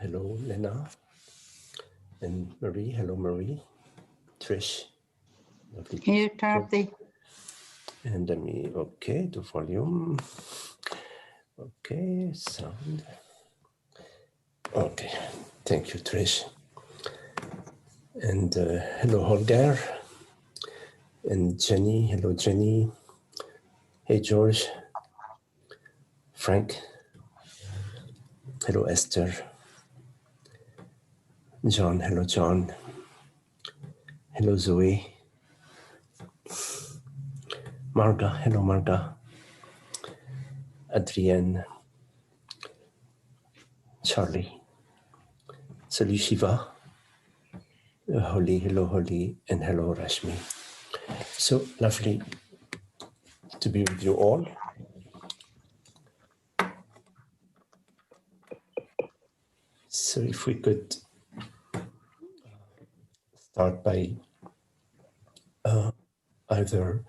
Hello, Lena. And Marie. Hello, Marie. Trish. Lovely. Here, Tarpy. And let me, okay, the volume. Okay, sound. Okay, thank you, Trish. And hello, Holger. And Jenny. Hello, Jenny. Hey, George. Frank. Hello, Esther. John. Hello, John. Hello, Zoe. Marga. Hello, Marga. Adrienne. Charlie. Salut, Shiva. Holly. Hello, Holly. And hello, Rashmi. So lovely to be with you all. So if we could start by either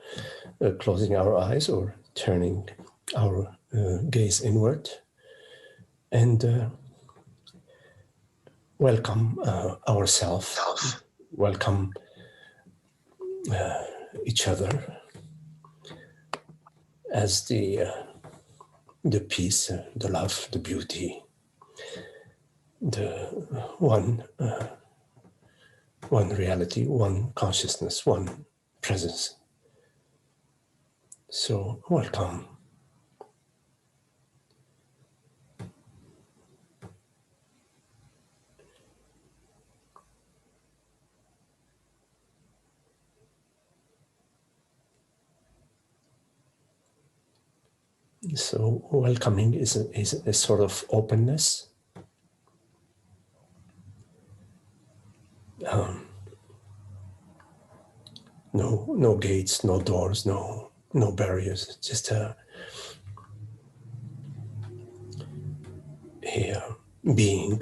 closing our eyes or turning our gaze inward and welcome ourselves, welcome each other as the peace, the love, the beauty, the one reality, one consciousness, one presence. So welcome. So welcoming is a sort of openness. No gates, no doors, no barriers. Just a being,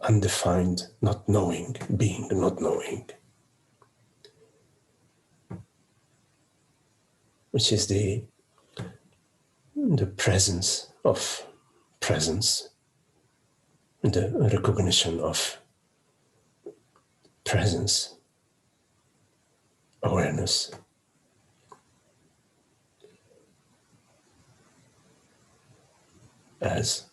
undefined, not knowing, being, not knowing, which is the presence of presence, the recognition of presence, awareness. As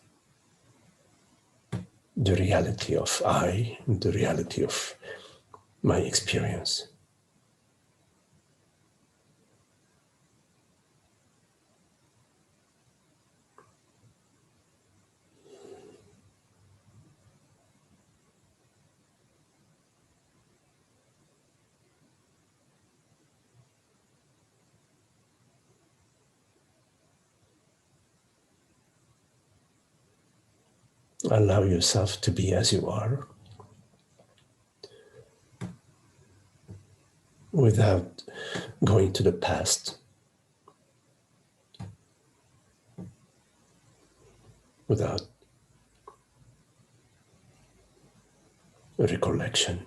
the reality of I, the reality of my experience. Allow yourself to be as you are without going to the past, without recollection.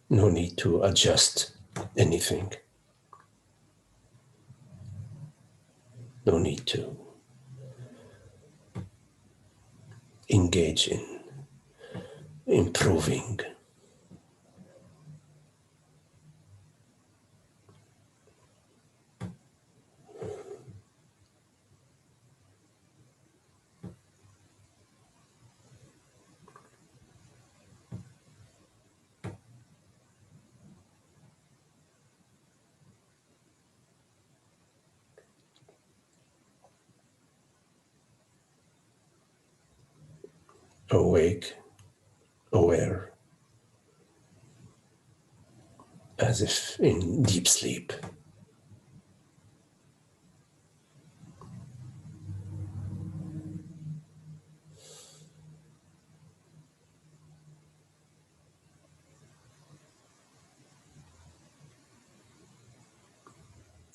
No need to adjust anything. No need to engage in improving. Awake, aware, as if in deep sleep.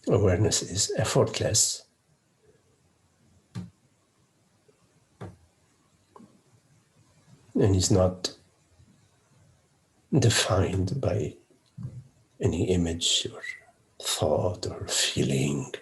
Awareness is effortless. And is not defined by any image or thought or feeling.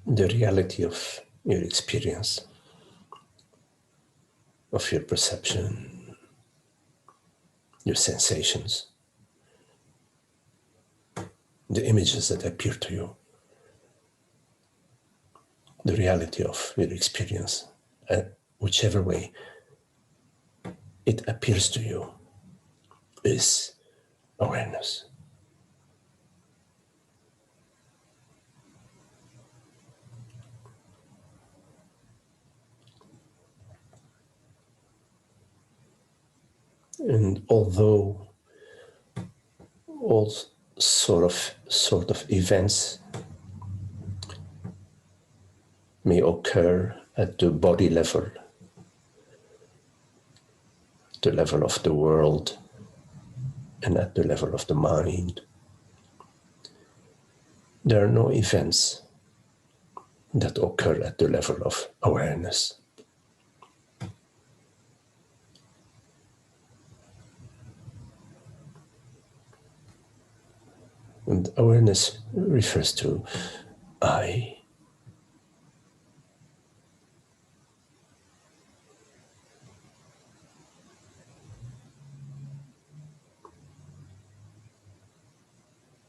The reality of your experience, of your perception, your sensations, the images that appear to you, the reality of your experience, whichever way it appears to you, is awareness. And although all sort of events may occur at the body level, the level of the world, and at the level of the mind, there are no events that occur at the level of awareness. And awareness refers to I.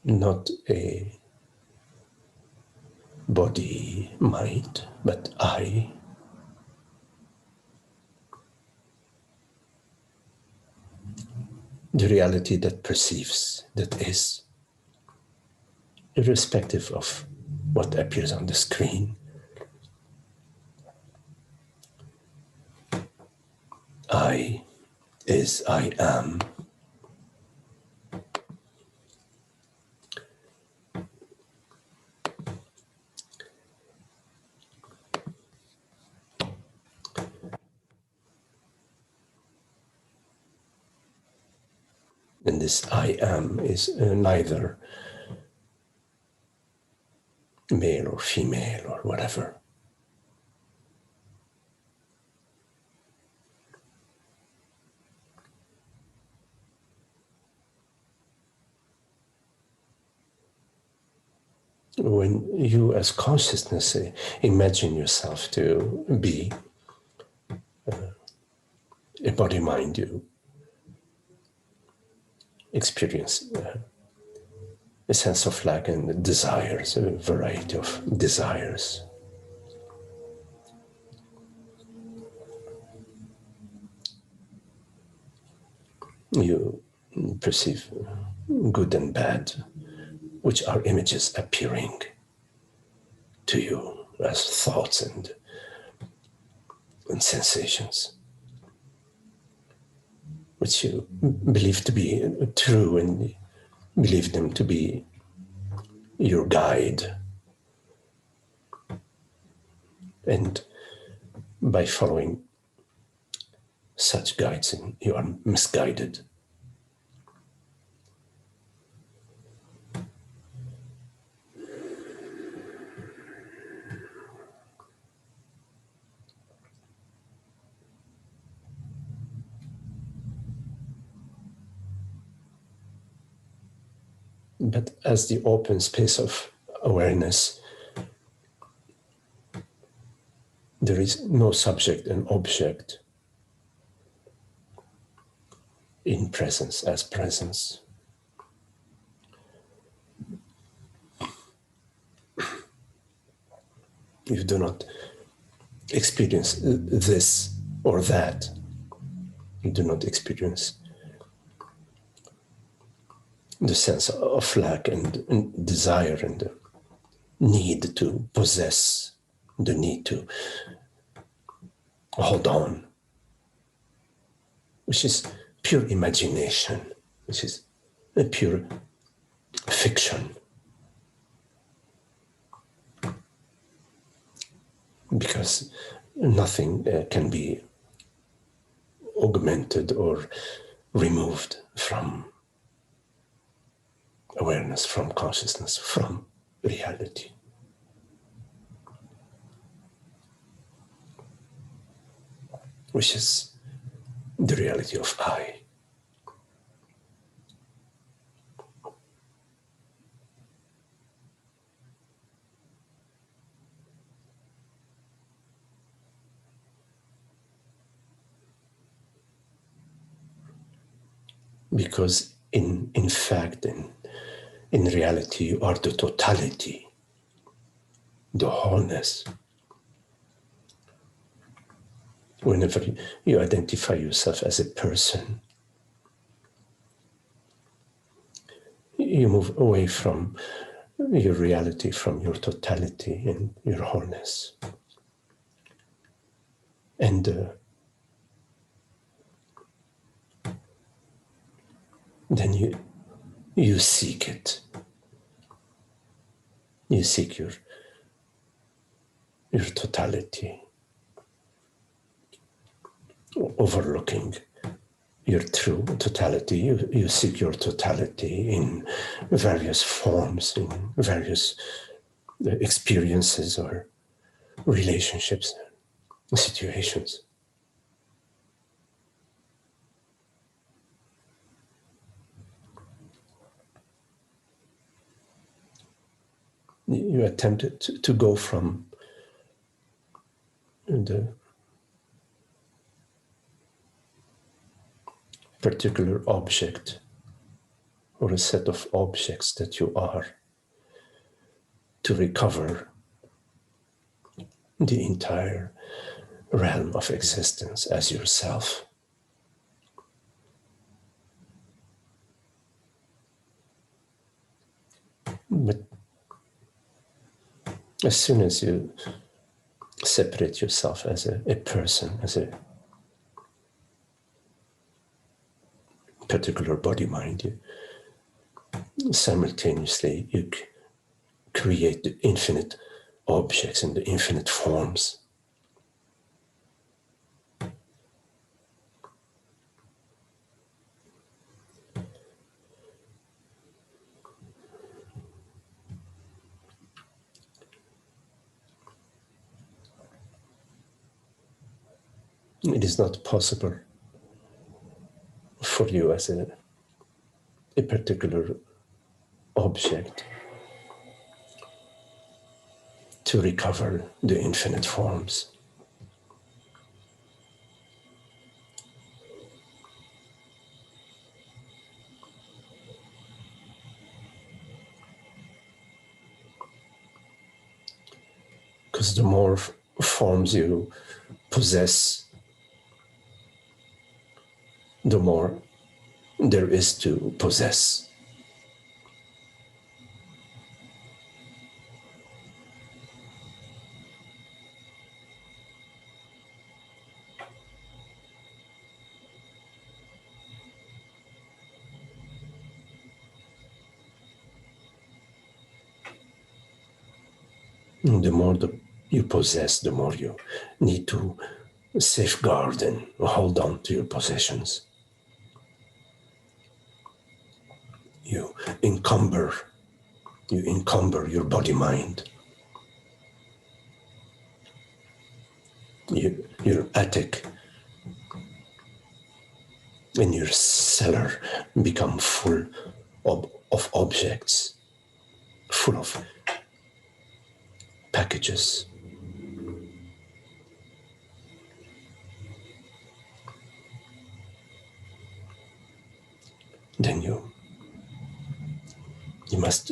Not a body, mind, but I. The reality that perceives, that is, irrespective of what appears on the screen. I is I am. And this I am is neither male or female or whatever. When you as consciousness imagine yourself to be a body mind, you experience a sense of lack and desires, a variety of desires. You perceive good and bad, which are images appearing to you as thoughts and sensations, which you believe to be true and believe them to be your guide. And by following such guides, you are misguided. But as the open space of awareness, there is no subject and object in presence as presence. You do not experience this or that. You do not experience the sense of lack and desire and the need to possess, the need to hold on. which is pure imagination, which is a pure fiction, because nothing can be augmented or removed from awareness, from consciousness, from reality. Which is the reality of I. Because in fact, in reality, you are the totality, the wholeness. Whenever you identify yourself as a person, you move away from your reality, from your totality and your wholeness. And then you seek it. You seek your totality, overlooking your true totality. You seek your totality in various forms, in various experiences or relationships, situations. You attempt to go from the particular object or a set of objects that you are to recover the entire realm of existence as yourself. But as soon as you separate yourself as a person, as a particular body-mind, simultaneously you create the infinite objects and the infinite forms. It is not possible for you as a particular object to recover the infinite forms. Because the more forms you possess, the more there is to possess. The more you possess, the more you need to safeguard and hold on to your possessions. You encumber your body mind. Your attic and your cellar become full of objects, full of packages. Then you must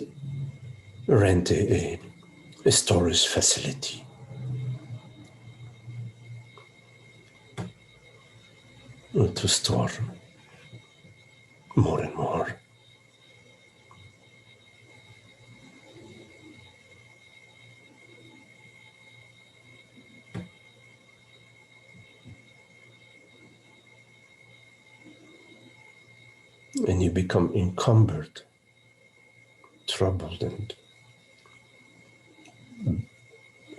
rent a storage facility to store more and more. and you become encumbered, troubled, and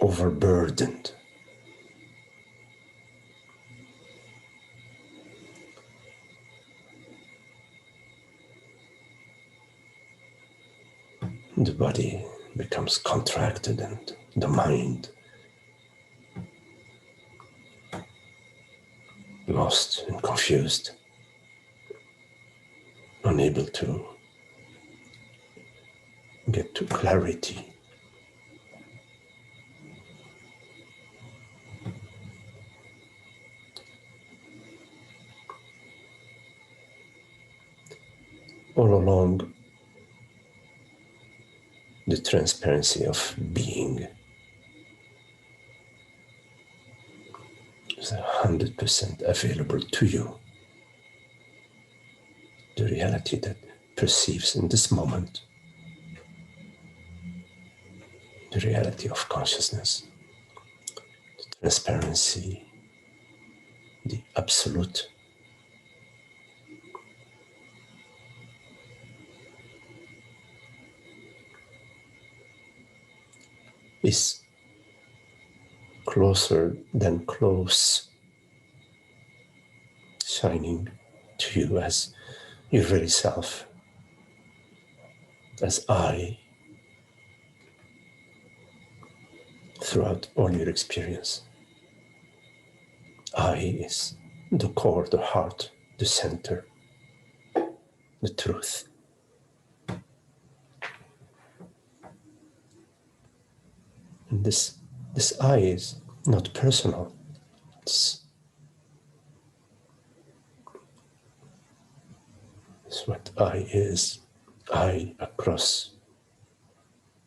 overburdened. The body becomes contracted and the mind lost and confused, unable to get to clarity. All along, the transparency of being is 100% available to you. The reality that perceives in this moment, the reality of consciousness, the transparency, the absolute is closer than close, shining to you as your very self, as I, throughout all your experience. I is the core, the heart, the center, the truth. And this I is not personal. It's what I is. I across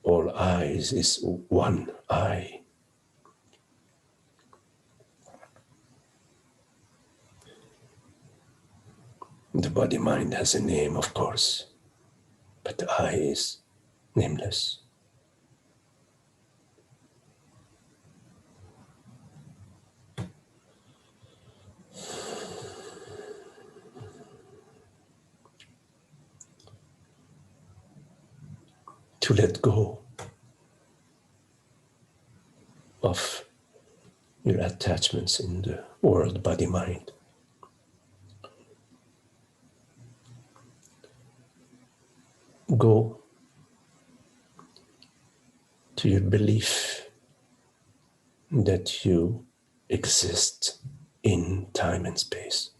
all eyes is one I. The body mind has a name, of course, but the I is nameless. To let go of your attachments in the world, body, mind. Go to your belief that you exist in time and space.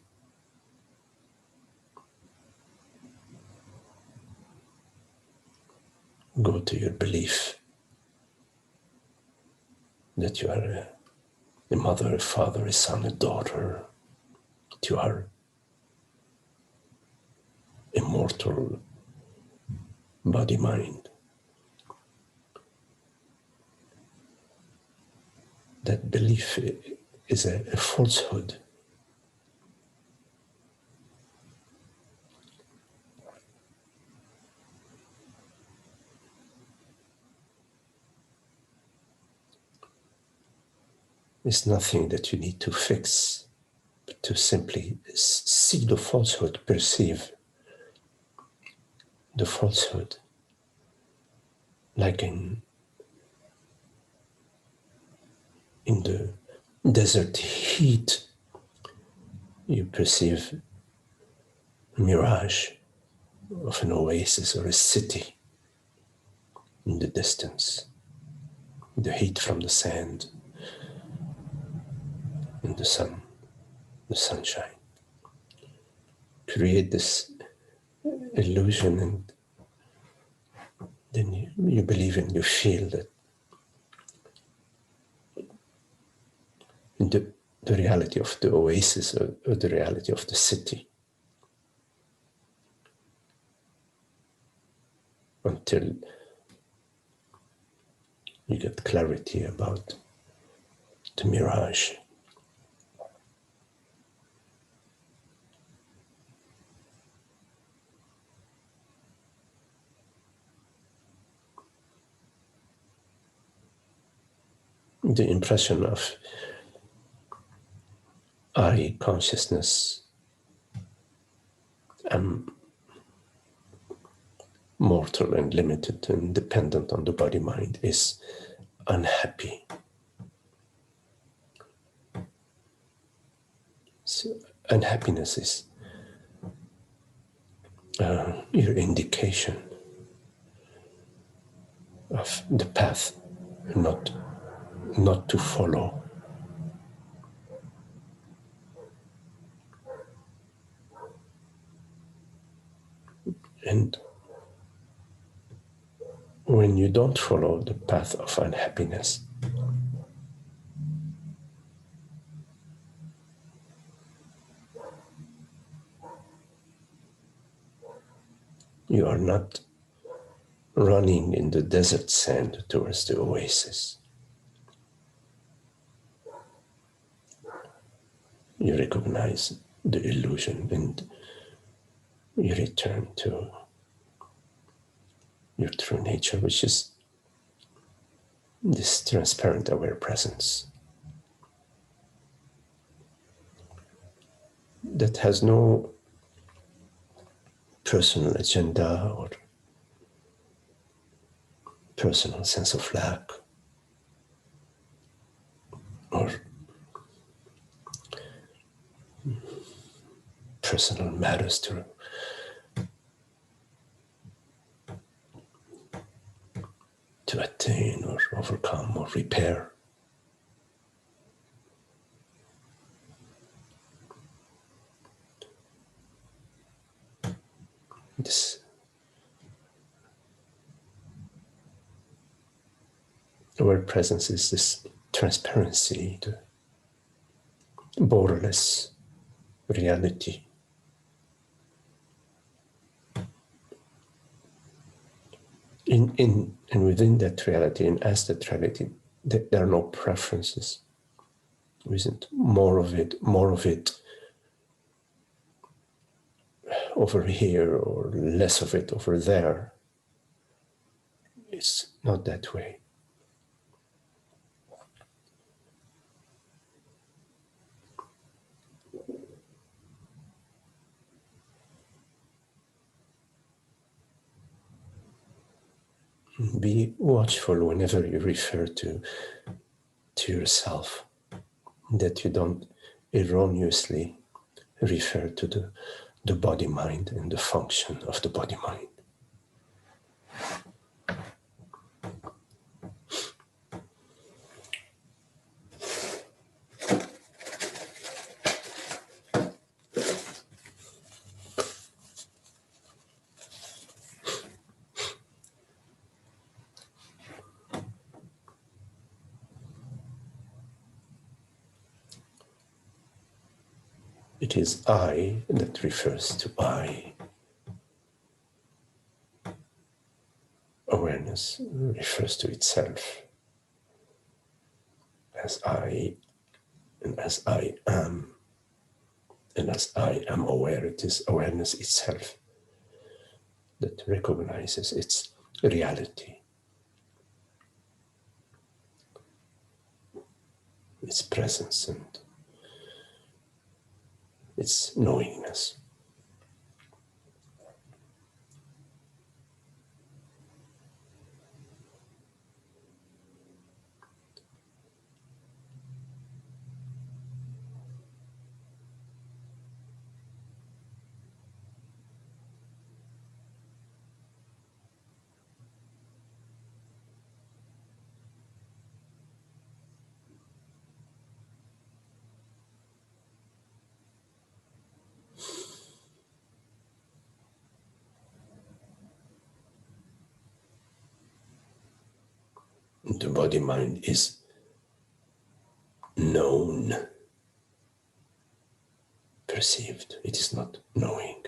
Go to your belief that you are a mother, a father, a son, a daughter, that you are immortal body, mind. That belief is a falsehood. It's nothing that you need to fix, but to simply see the falsehood, perceive the falsehood, like in the desert heat, you perceive a mirage of an oasis or a city in the distance, the heat from the sand and the sun, the sunshine. Create this illusion, and then you believe and you feel that the reality of the oasis or the reality of the city, until you get clarity about the mirage. The impression of I consciousness am mortal and limited and dependent on the body-mind, is unhappy. So unhappiness is your indication of the path not to follow. And when you don't follow the path of unhappiness, you are not running in the desert sand towards the oasis. You recognize the illusion and you return to your true nature, which is this transparent aware presence that has no personal agenda or personal sense of lack or personal matters to attain or overcome or repair. This aware presence is this transparency, the borderless reality. In and within that reality, and as that reality, there are no preferences. There isn't more of it over here or less of it over there. It's not that way. Be watchful whenever you refer to yourself, that you don't erroneously refer to the body-mind and the function of the body-mind. It is I that refers to I. Awareness refers to itself as I, and as I am, and as I am aware. It is awareness itself that recognizes its reality, its presence, and its knowingness. The body-mind is known, perceived. It is not knowing.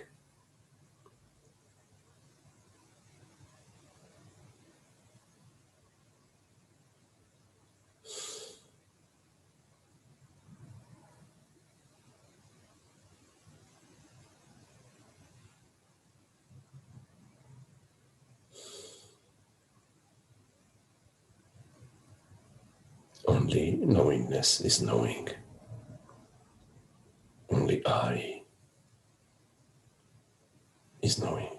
Only knowingness is knowing. Only I is knowing.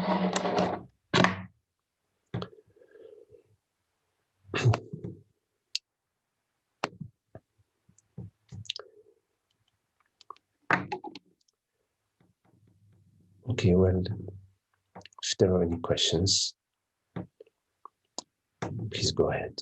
Okay, well, if there are any questions, please go ahead.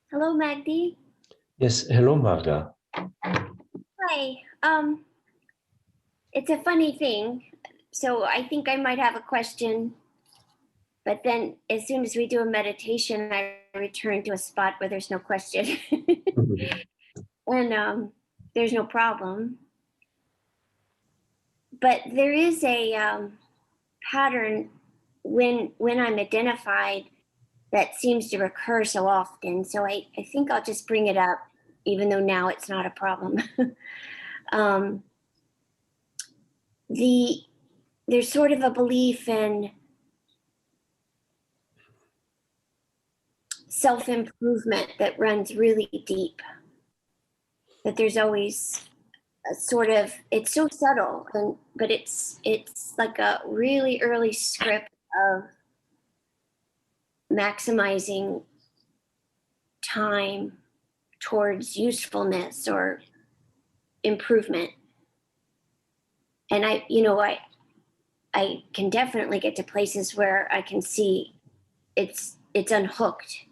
Hello, Magdi. Yes, hello, Marga. Hi. It's a funny thing. So I think I might have a question, but then as soon as we do a meditation, I return to a spot where there's no question. And there's no problem. But there is a pattern when I'm identified that seems to recur so often. So I think I'll just bring it up, even though now it's not a problem. um, there's sort of a belief in self-improvement that runs really deep, that there's always a sort of, it's so subtle, but it's like a really early script of maximizing time towards usefulness or improvement. And I can definitely get to places where I can see it's unhooked,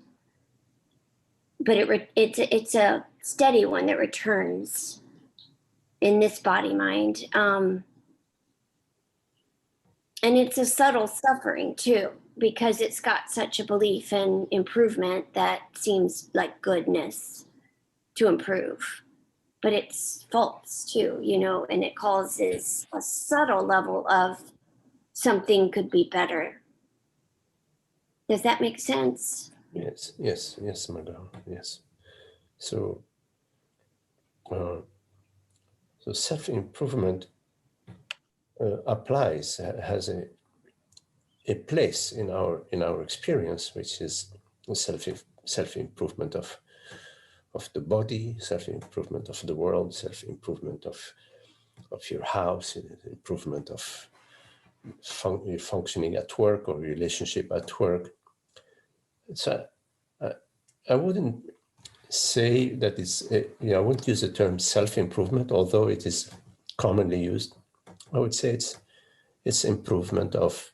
but it's a steady one that returns in this body mind. And it's a subtle suffering too, because it's got such a belief in improvement that seems like goodness to improve, but it's false too, and it causes a subtle level of something could be better. Does that make sense? Yes, Marga, yes. So self-improvement applies, has a place in our experience, which is self-improvement of the body, self-improvement of the world, self-improvement of your house, improvement of functioning at work or relationship at work. So I wouldn't say that I wouldn't use the term self-improvement, although it is commonly used. I would say it's improvement of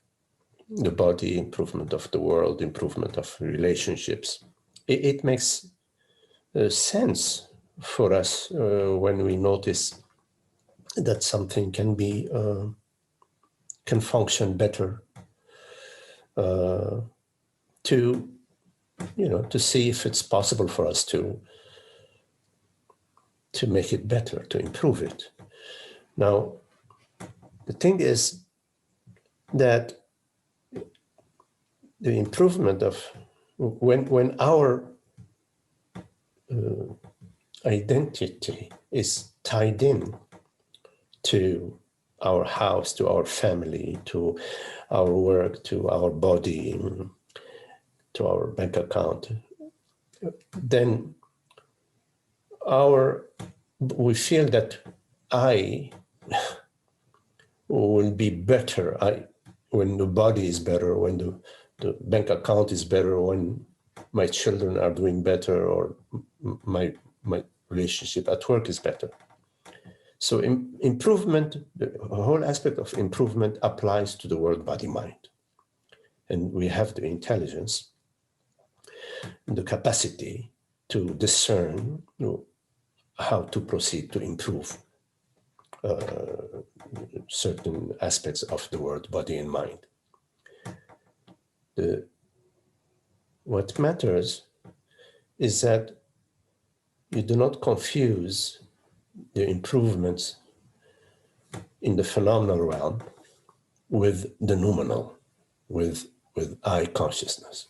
the body, improvement of the world, improvement of relationships. It makes sense for us when we notice that something can function better, to see if it's possible for us to make it better, to improve it. Now, the thing is that the improvement of when our identity is tied in to our house, to our family, to our work, to our body, to our bank account, then we feel that I will be better. When the body is better, when the bank account is better, when my children are doing better, or my relationship at work is better. So improvement, the whole aspect of improvement applies to the world, body, mind. And we have the intelligence and the capacity to discern how to proceed to improve certain aspects of the world, body and mind. What matters is that you do not confuse the improvements in the phenomenal realm with the noumenal, with with I consciousness.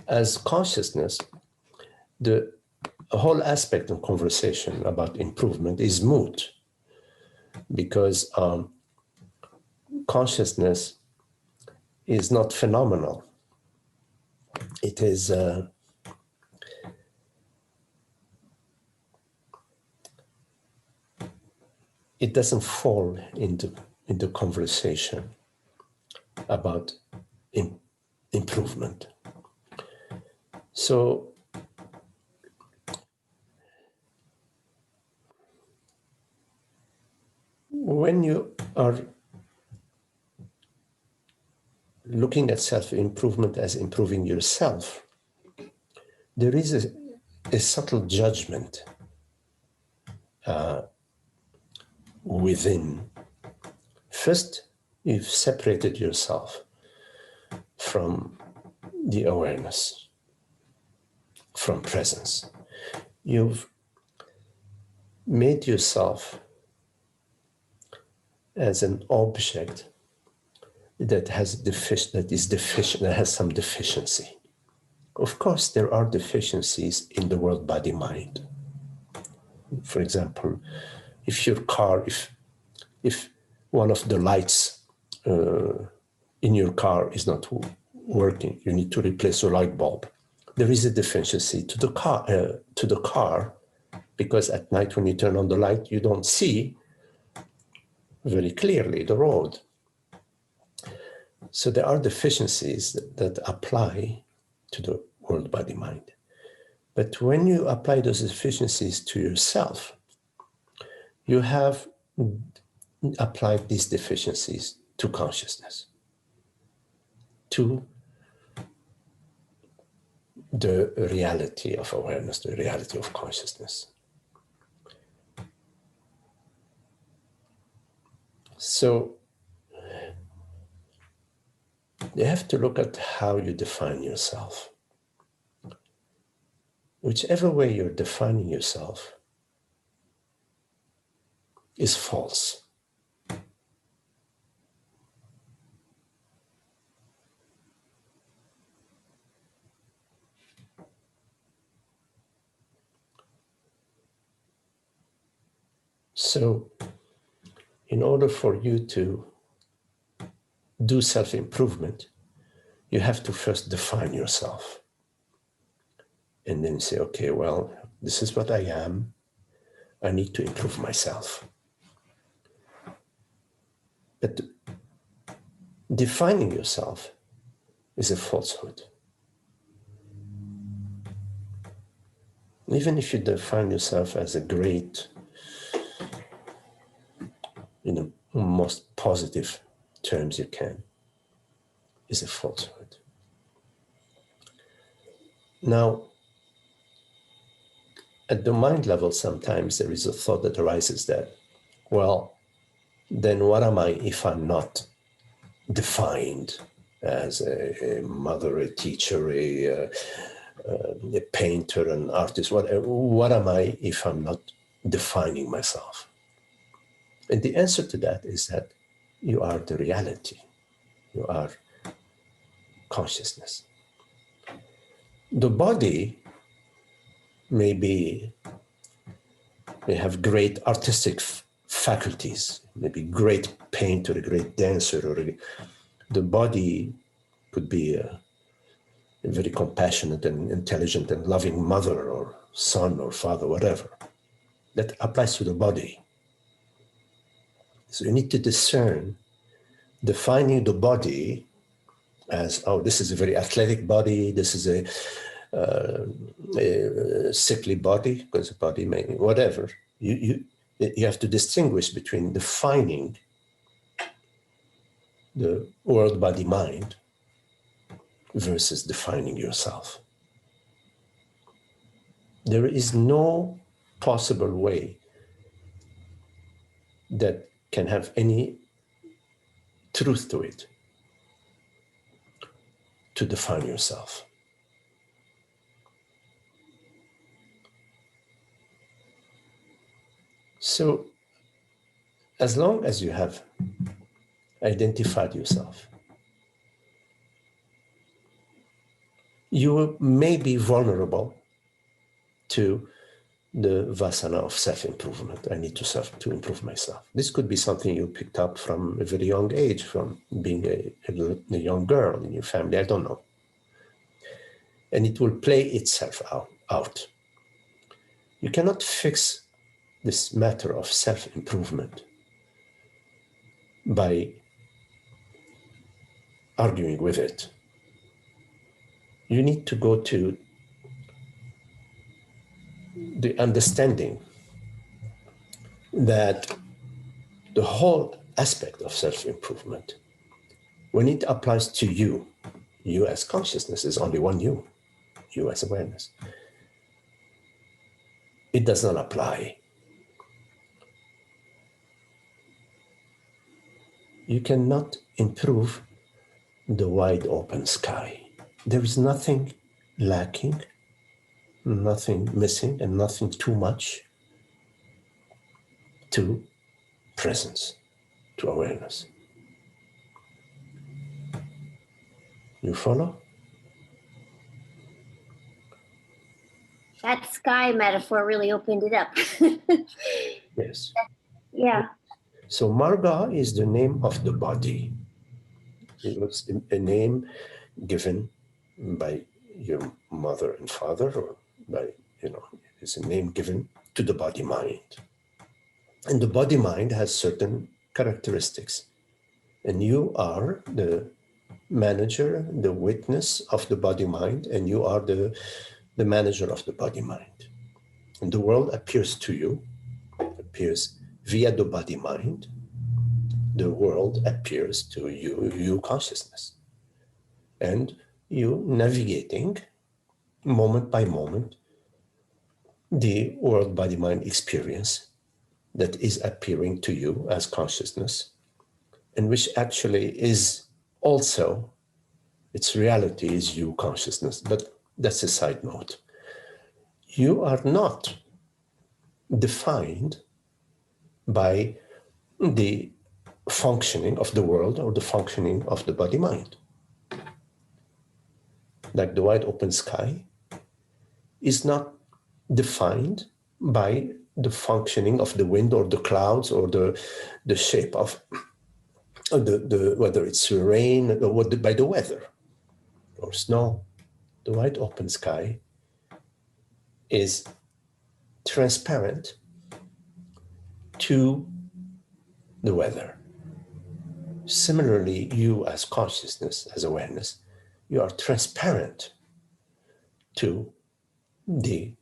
As consciousness, the whole aspect of conversation about improvement is moot, because consciousness is not phenomenal. It is it doesn't fall into conversation about improvement. So when you are looking at self-improvement as improving yourself, there is a subtle judgment within. First, you've separated yourself from the awareness, from presence. You've made yourself as an object that has that has some deficiency. Of course, there are deficiencies in the world, body, mind. For example, if your car, if one of the lights in your car is not working, you need to replace a light bulb. There is a deficiency to the car, because at night when you turn on the light, you don't see very clearly the road. So there are deficiencies that apply to the world, body, mind. But when you apply those deficiencies to yourself, you have applied these deficiencies to consciousness, to the reality of awareness, the reality of consciousness. So you have to look at how you define yourself. Whichever way you're defining yourself is false. So, in order for you to do self-improvement, you have to first define yourself. And then say, okay, well, this is what I am. I need to improve myself. But defining yourself is a falsehood. Even if you define yourself as a great, in the most positive terms you can, is a falsehood. Now, at the mind level, sometimes there is a thought that arises that, well, then what am I if I'm not defined as a mother, a teacher, a painter, an artist? What am I if I'm not defining myself? And the answer to that is that you are the reality. You are consciousness. The body may have great artistic faculties, maybe great painter, a great dancer, or the body could be a very compassionate and intelligent and loving mother or son or father, whatever. That applies to the body. So you need to discern, defining the body as, oh, this is a very athletic body, this is a sickly body, because the body may, whatever. You have to distinguish between defining the world, body, mind versus defining yourself. There is no possible way that can have any truth to it to define yourself. So, as long as you have identified yourself you may be vulnerable to the vasana of self-improvement. I need to improve myself. This could be something you picked up from a very young age, from being a young girl in your family, I don't know. And it will play itself out. You cannot fix this matter of self-improvement by arguing with it. You need to go to the understanding that the whole aspect of self-improvement, when it applies to you as consciousness, is only one you as awareness. It does not apply. You cannot improve the wide open sky. There is nothing lacking, nothing missing, and nothing too much to presence, to awareness. You follow? That sky metaphor really opened it up. Yes. Yeah. So Marga is the name of the body. It was a name given by your mother and father, or by, it's a name given to the body mind. And the body mind has certain characteristics. And you are the manager, the witness of the body mind, and you are the manager of the body mind. And the world appears to you, appears via the body mind. The world appears to you consciousness. And you navigating moment by moment the world body mind experience that is appearing to you as consciousness, and which actually is also, its reality is you consciousness. But that's a side note. You are not defined by the functioning of the world or the functioning of the body mind. Like the wide open sky is not defined by the functioning of the wind or the clouds or the shape of the whether it's rain or by the weather or snow. The wide open sky is transparent to the weather. Similarly, you as consciousness, as awareness, you are transparent to the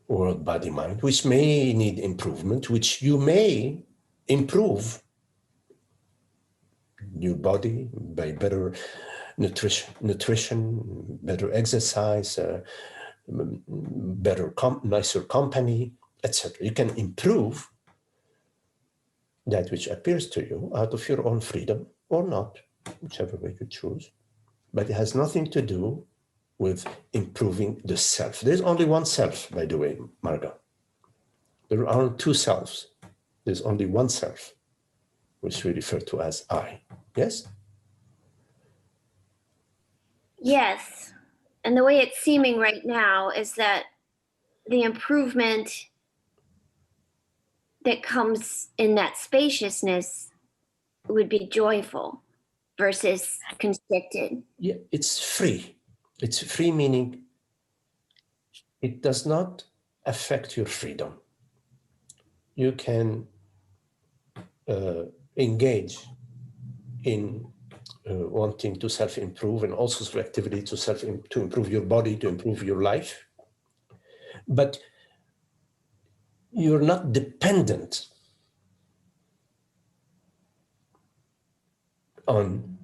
world body mind, which may need improvement, which you may improve your body by better nutrition, better exercise, better, nicer company, etc. You can improve that which appears to you out of your own freedom or not, whichever way you choose. But it has nothing to do with improving the self. There's only one self, by the way, Marga. There aren't two selves. There's only one self, which we refer to as I. Yes? Yes. And the way it's seeming right now is that the improvement that comes in that spaciousness would be joyful versus constricted. Yeah, it's free. It's free, meaning it does not affect your freedom. You can engage in wanting to self-improve and all sorts of activity to improve your body, to improve your life. But you're not dependent on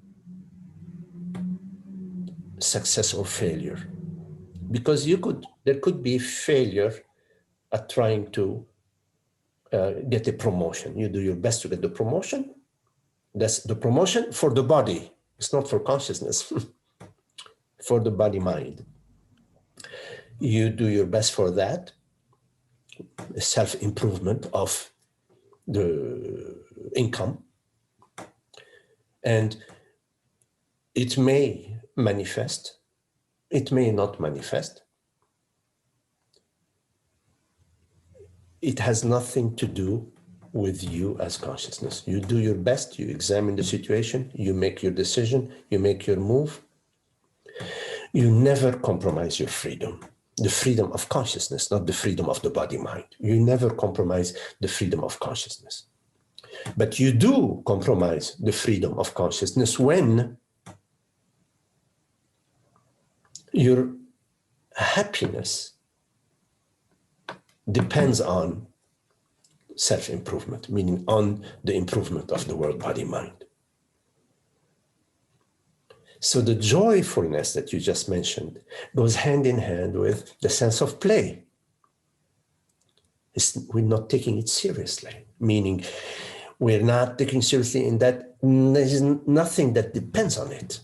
success or failure, because there could be failure at trying to get a promotion. You do your best to get the promotion. That's the promotion for the body. It's not for consciousness, for the body mind. You do your best for that, self-improvement of the income. And it may manifest It may not manifest. It has nothing to do with you as consciousness. You do your best, you examine the situation, you make your decision, you make your move. You never compromise your freedom, the freedom of consciousness, not the freedom of the body-mind. You never compromise the freedom of consciousness. But you do compromise the freedom of consciousness when your happiness depends on self-improvement, meaning on the improvement of the world, body, mind. So the joyfulness that you just mentioned goes hand in hand with the sense of play. We're not taking it seriously, meaning we're not taking seriously in that there's nothing that depends on it.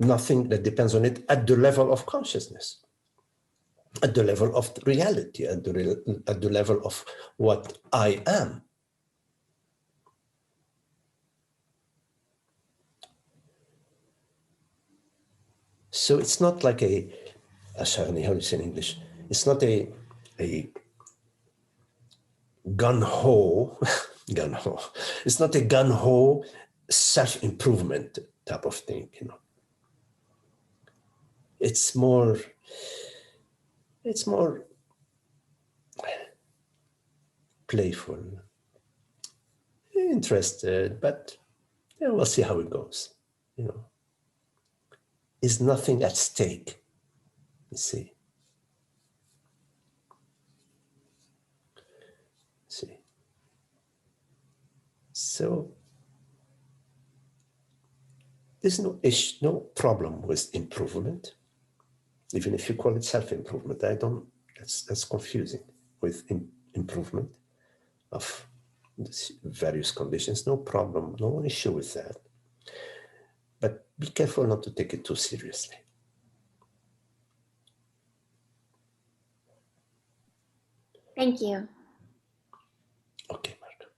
Nothing that depends on it at the level of consciousness, at the level of reality, at the level of what I am. So it's not like Shani, how do you say in English? It's not a gun-ho, gun-ho. It's not a gun-ho self-improvement type of thing, you know. It's more playful, interested, but yeah, we'll see how it goes, you know. Is nothing at stake, you see. See. So there's no problem with improvement, even if you call it self-improvement. That's confusing with improvement of various conditions. No problem, no issue with that. But be careful not to take it too seriously. Thank you. Okay, Mark.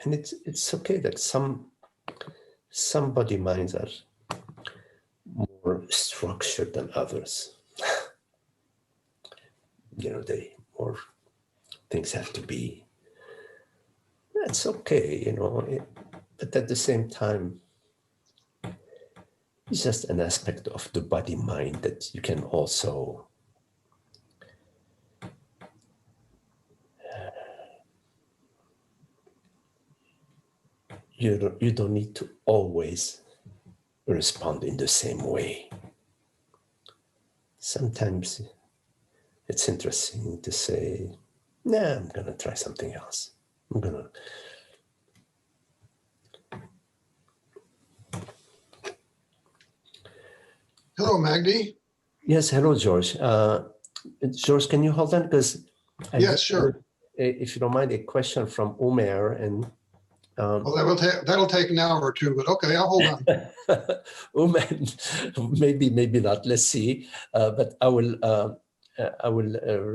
And it's okay that some body minds are more structured than others. You know, more things have to be. That's okay, you know. But at the same time, it's just an aspect of the body-mind that you can also you don't need to always respond in the same way. Sometimes it's interesting to say, nah, I'm going to try something else. I'm going to... Hello, Magdi. Yes, hello, George. George, can you hold on? Because yes, sure. If you don't mind, a question from Umer and well, that'll take an hour or two, but okay, I'll hold on. maybe not. Let's see. But I will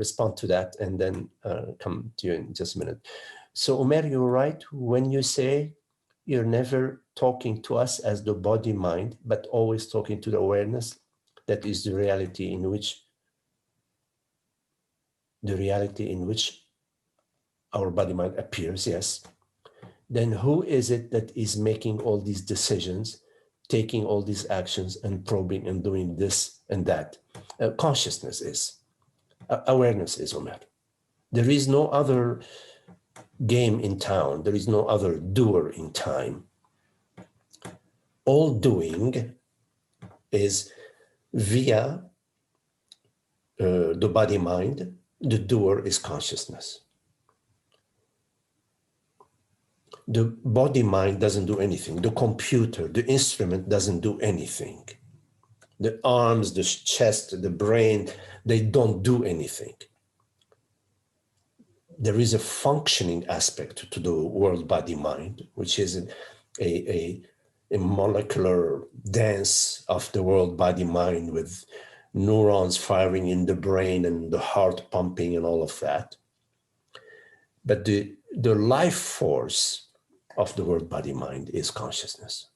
respond to that and then come to you in just a minute. So, Umer, you're right when you say you're never talking to us as the body-mind, but always talking to the awareness. That is the reality in which our body-mind appears. Yes. Then who is it that is making all these decisions, taking all these actions and probing and doing this and that? Consciousness is. Awareness is, Omer. There is no other game in town. There is no other doer in time. All doing is via the body-mind. The doer is consciousness. The body-mind doesn't do anything. The computer, the instrument doesn't do anything. The arms, the chest, the brain, they don't do anything. There is a functioning aspect to the world body-mind, which is a molecular dance of the world body-mind with neurons firing in the brain and the heart pumping and all of that. But the life force of the word body mind is consciousness.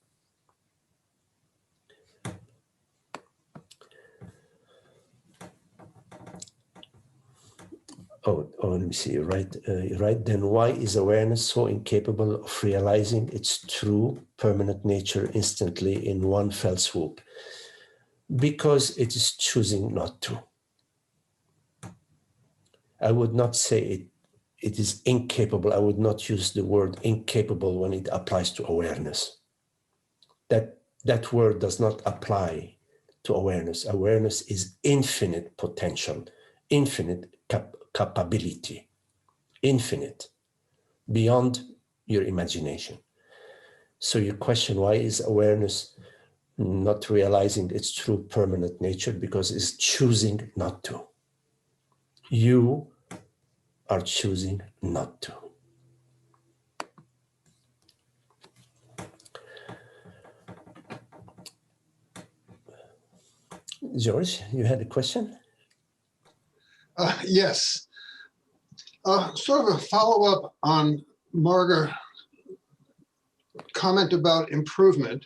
Let me see. Right. Then why is awareness so incapable of realizing its true permanent nature instantly in one fell swoop? Because it is choosing not to. I would not say it is incapable. I would not use the word incapable when it applies to awareness. That word does not apply to awareness. Awareness is infinite potential, infinite capability, infinite, beyond your imagination. So your question, why is awareness not realizing its true permanent nature? Because it's choosing not to. You are choosing not to. George, you had a question? Yes. Sort of a follow-up on Marga's comment about improvement.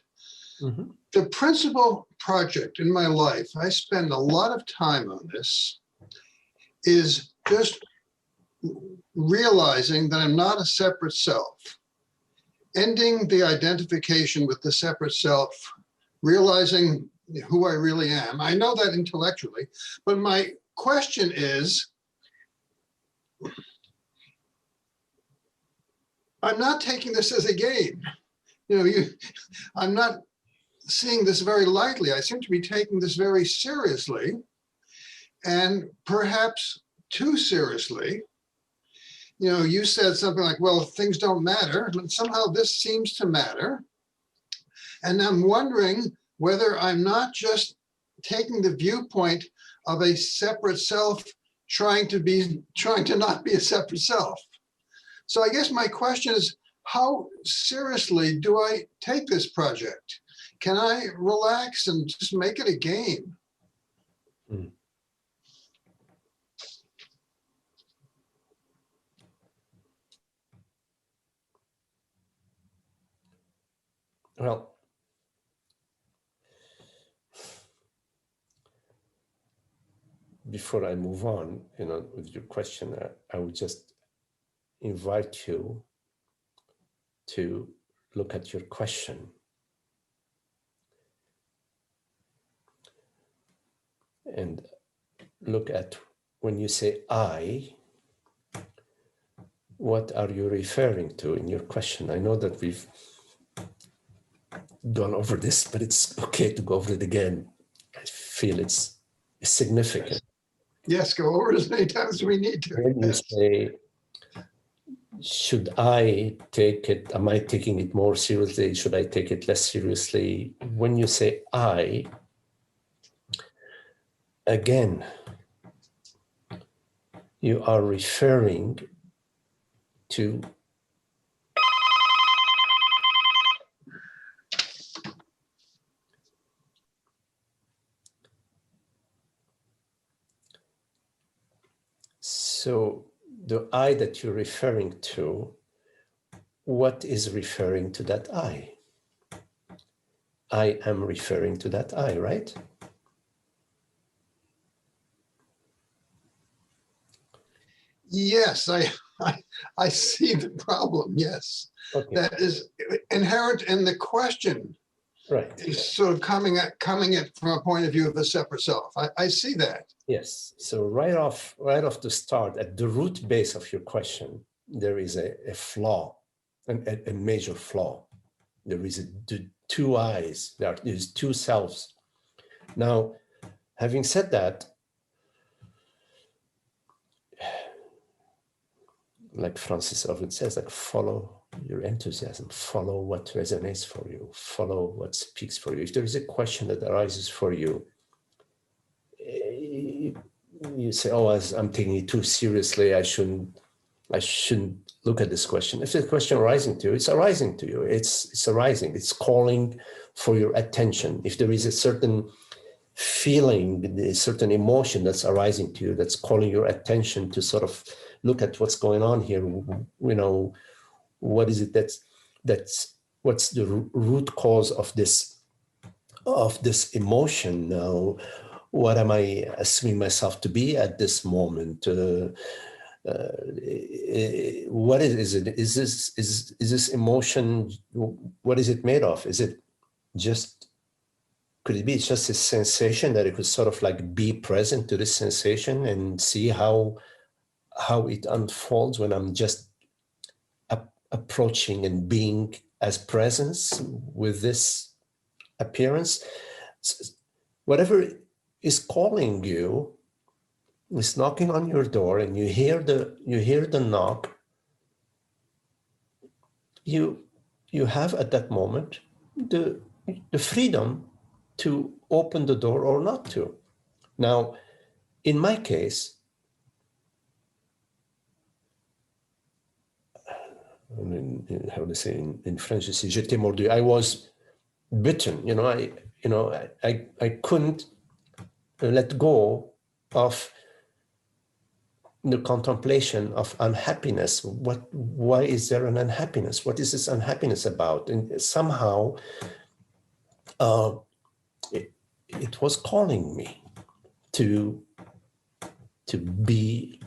Mm-hmm. The principal project in my life, I spend a lot of time on this, is just realizing that I'm not a separate self, ending the identification with the separate self, realizing who I really am. I know that intellectually, but my question is, I'm not taking this as a game. I'm not seeing this very lightly. I seem to be taking this very seriously, and perhaps too seriously. You said something like, well, things don't matter. Somehow this seems to matter. And I'm wondering whether I'm not just taking the viewpoint of a separate self trying to not be a separate self. So I guess my question is, how seriously do I take this project? Can I relax and just make it a game? Mm. Well, before I move on, with your question, I would just invite you to look at your question. And look at when you say I, what are you referring to in your question? I know that we've gone over this, but it's okay to go over it again. I feel it's significant. Yes, go over it as many times as we need to. When you say, should I take it, am I taking it more seriously? Should I take it less seriously? When you say I, again, you are referring to so the I that you're referring to, what is referring to that I? I am referring to that I, right? Yes, I see the problem. Yes, okay. That is inherent in the question. Right. Is sort of coming at from a point of view of the separate self. I see that. Yes. So right off the start, at the root base of your question, there is a flaw, a major flaw. There is two eyes. There's two selves. Now, having said that, like Francis often says, like follow your enthusiasm, follow what resonates for you, follow what speaks for you. If there is a question that arises for you, you say, oh, I'm taking it too seriously, I shouldn't look at this question. If the question arising to you, it's arising to you. It's arising. It's calling for your attention. If there is a certain feeling, a certain emotion that's arising to you, that's calling your attention to sort of look at what's going on here. You know, what is it that's what's the root cause of this emotion now? What am I assuming myself to be at this moment? What is it? Is this emotion? What is it made of? Is it just? Could it be just a sensation that it could sort of like be present to this sensation and see how it unfolds when I'm just approaching and being as presence with this appearance? Whatever is calling you is knocking on your door, and you hear the knock. You have at that moment the freedom to open the door or not to. Now, in my case, I mean, how to say in French, c'est j'étais mordu. I was bitten. I couldn't let go of the contemplation of unhappiness. Why is there an unhappiness? What is this unhappiness about? And somehow it was calling me to be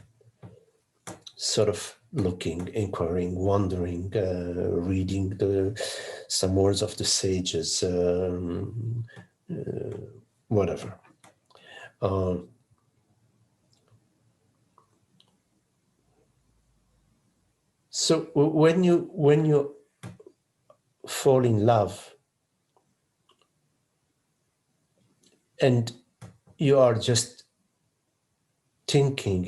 sort of looking, inquiring, wondering, reading some words of the sages, whatever. So when you fall in love and you are just thinking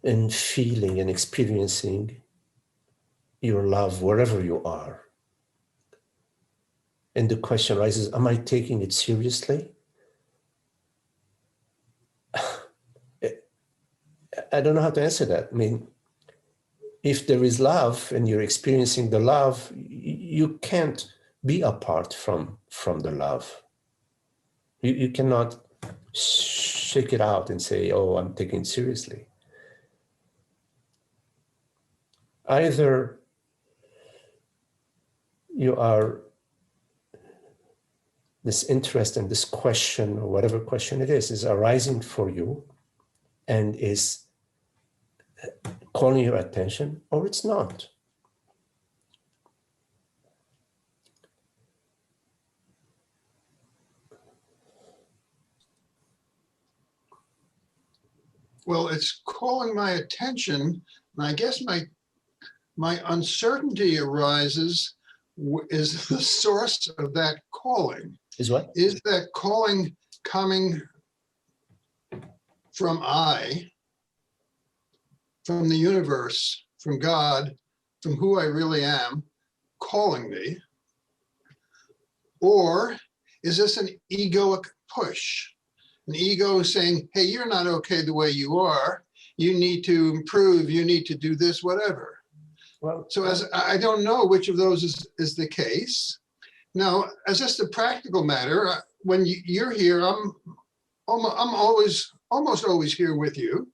and feeling and experiencing your love wherever you are, and the question arises, am I taking it seriously? I don't know how to answer that. I mean, if there is love and you're experiencing the love, you can't be apart from the love. You cannot shake it out and say, oh, I'm taking it seriously. Either you are this interest and this question, or whatever question it is arising for you and is calling your attention, or it's not. Well, it's calling my attention, and I guess my uncertainty arises, is the source of that calling. Is what? Is that calling coming from from the universe, from God, from who I really am, calling me? Or is this an egoic push? An ego saying, hey, you're not okay the way you are. You need to improve. You need to do this, whatever. Well, So as I don't know which of those is the case. Now, as just a practical matter, when you're here, I'm almost always here with you.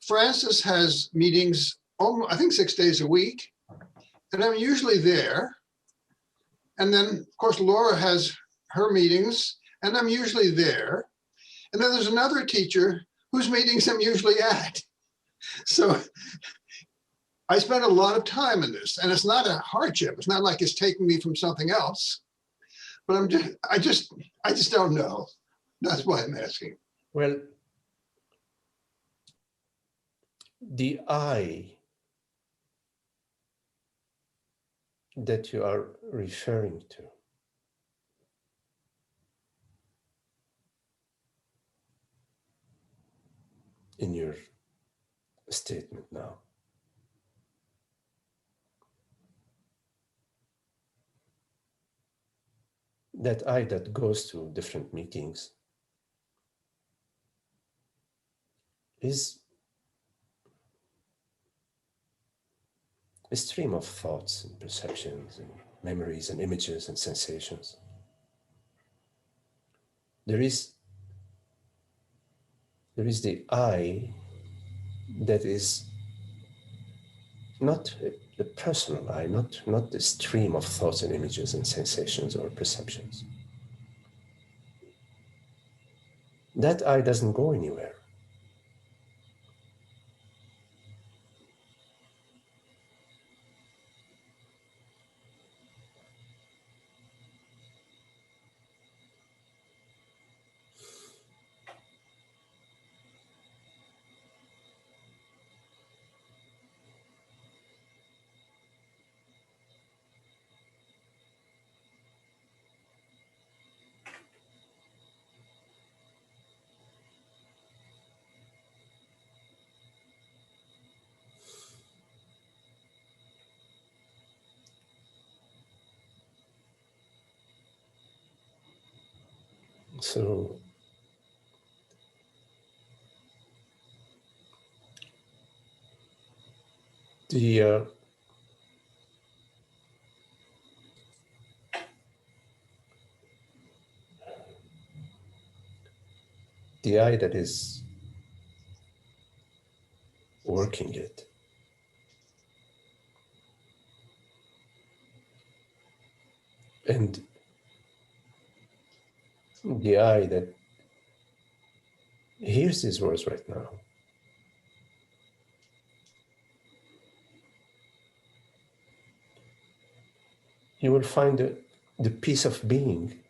Francis has meetings, I think 6 days a week, and I'm usually there. And then, of course, Laura has her meetings, and I'm usually there. And then there's another teacher whose meetings I'm usually at. So I spend a lot of time in this, and it's not a hardship. It's not like it's taking me from something else, but I just don't know. That's why I'm asking. Well, the I that you are referring to in your statement now, that I that goes to different meetings is a stream of thoughts and perceptions and memories and images and sensations. There is the I that is not the personal I, not the stream of thoughts and images and sensations or perceptions. That I doesn't go anywhere. So the I that is working it and the I that hears these words right now, you will find the peace of being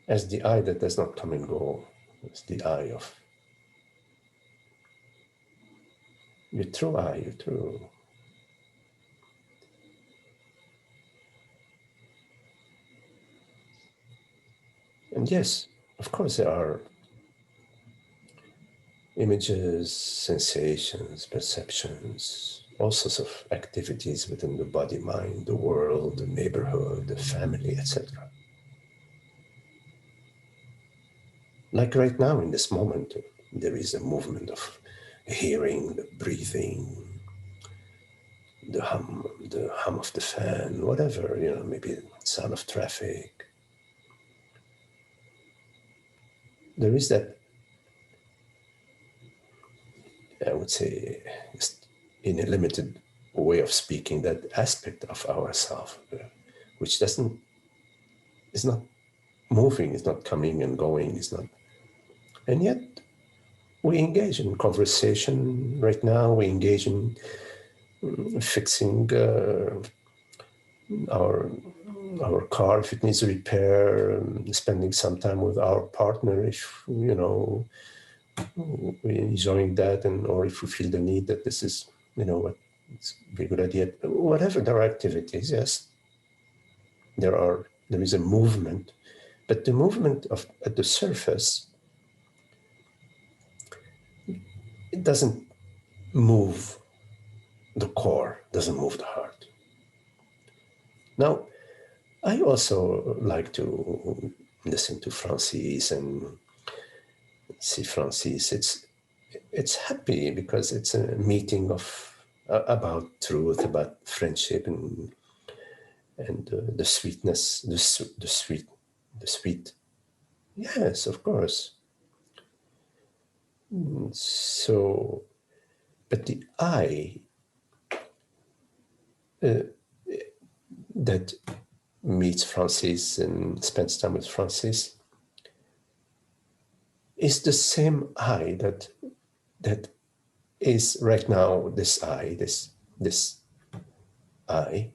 as the I that does not come and go. It's the I of your true I, your true. And yes, of course, there are images, sensations, perceptions, all sorts of activities within the body, mind, the world, the neighborhood, the family, etc. Like right now in this moment, there is a movement of hearing, the breathing, the hum of the fan, whatever, maybe sound of traffic. There is that, I would say, in a limited way of speaking, that aspect of ourself, which is not moving, is not coming and going, is not, and yet we engage in conversation right now, we engage in fixing our car if it needs repair, spending some time with our partner if we're enjoying that, and or if we feel the need that this is what it's a very good idea. Whatever there are activities, yes, there is a movement, but the movement of at the surface, it doesn't move the core, doesn't move the heart. Now, I also like to listen to Francis and see Francis. It's happy because it's a meeting of about truth, about friendship, and the sweetness, the sweet. Yes, of course. So, but the I that meets Francis and spends time with Francis is the same I that is right now this I, this I,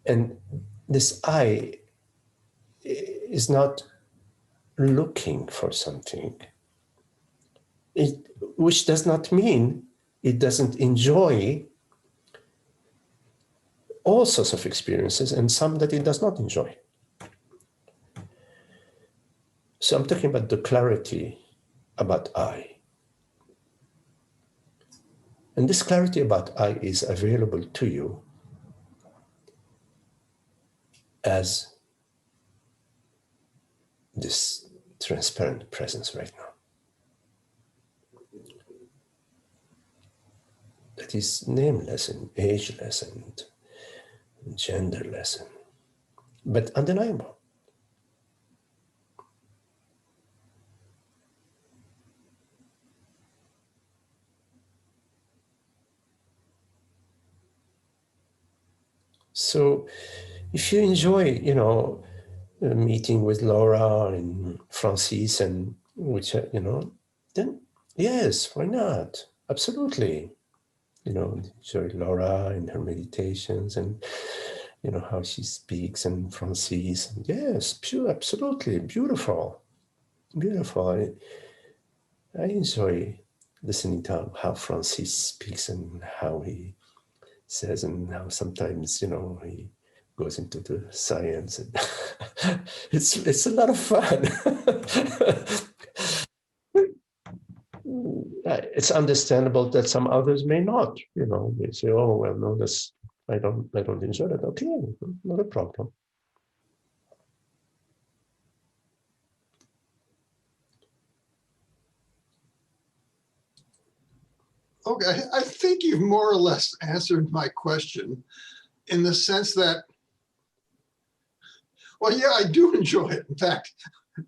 and this I is not looking for something. Which does not mean it doesn't enjoy all sorts of experiences and some that it does not enjoy. So I'm talking about the clarity about I. And this clarity about I is available to you as this transparent presence right now. That is nameless and ageless and genderless, but undeniable. So if you enjoy, meeting with Laura and Francis and which, then yes, why not? Absolutely. Enjoy Laura and her meditations and, how she speaks and Francis. And yes, pure, absolutely. Beautiful. Beautiful. I enjoy listening to how Francis speaks and how he says and how sometimes, he goes into the science and it's a lot of fun. It's understandable that some others may not, they say, oh, well, no, this, I don't enjoy that. Okay, not a problem. Okay, I think you've more or less answered my question in the sense that, well, yeah, I do enjoy it. In fact,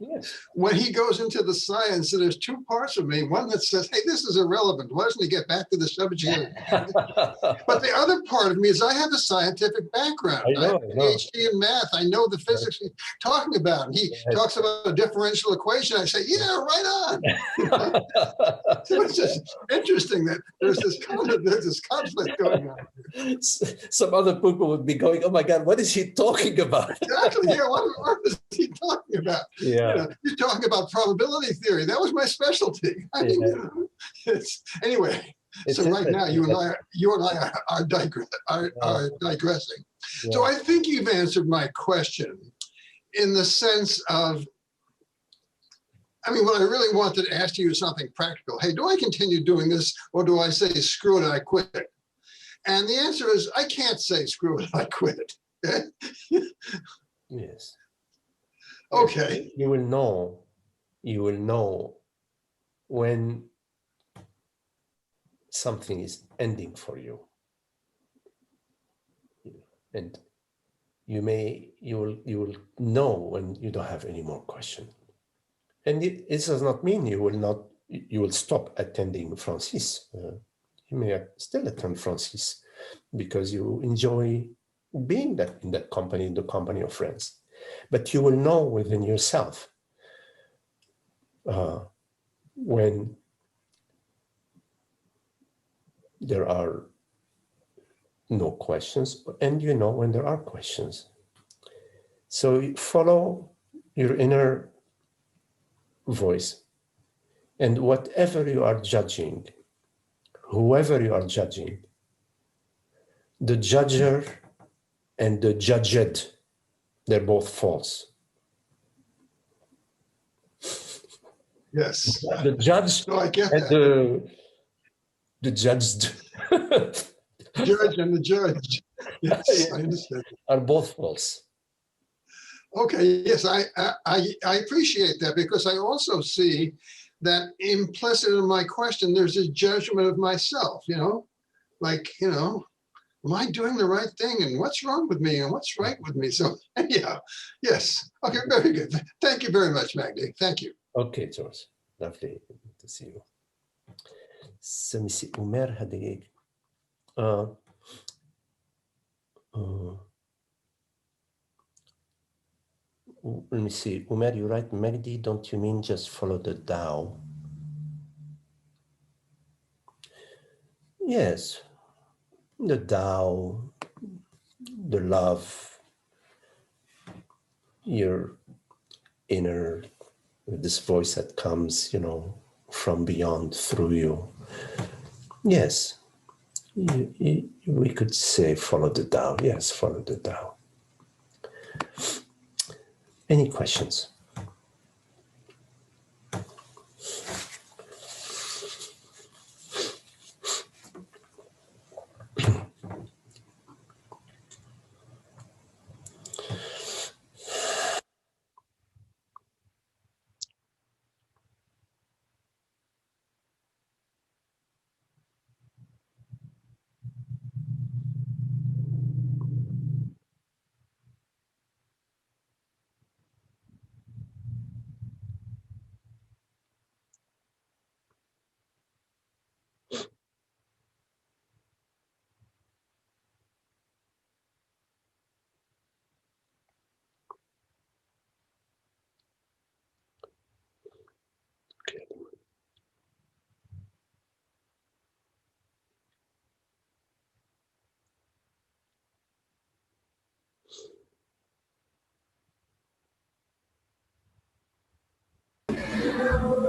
Yes. when he goes into the science, there's two parts of me. One that says, hey, this is irrelevant. Why doesn't he get back to the subject? But the other part of me is I have a scientific background. I have a PhD in math. I know the physics he's talking about. And he talks about a differential equation. I say, yeah, right on. So it's just interesting that there's this conflict going on. Some other people would be going, oh my God, what is he talking about? Exactly. Yeah, what is he talking about? Yeah. You're talking about probability theory. That was my specialty. I mean, anyway. So right now, you and I are digressing. Yeah. So I think you've answered my question in the sense of, I mean, what I really wanted to ask you is something practical. Hey, do I continue doing this, or do I say screw it, I quit? And the answer is, I can't say screw it, I quit. Yes. Okay. You will know when something is ending for you, and you will know when you don't have any more questions. And it does not mean you will stop attending Francis. You may still attend Francis because you enjoy being in that company, in the company of friends. But you will know within yourself when there are no questions, and when there are questions. So follow your inner voice, and whatever you are judging, whoever you are judging, the judger and the judged, they're both false. Yes. The judge No, I get and that. the judged. Judge and the judge. Yes, I understand. Are both false. Okay, yes, I appreciate that, because I also see that implicit in my question, there's a judgment of myself, like, am I doing the right thing, and what's wrong with me, and what's right with me? So yeah, yes. Okay, very good. Thank you very much, Magdi. Thank you. Okay, George. Lovely to see you. So, Missy Umer had let me see. Umer, you write Magdi, don't you mean just follow the Tao? Yes. The Tao, the love, your inner, this voice that comes, from beyond through you. Yes. We could say follow the Tao. Yes, follow the Tao. Any questions?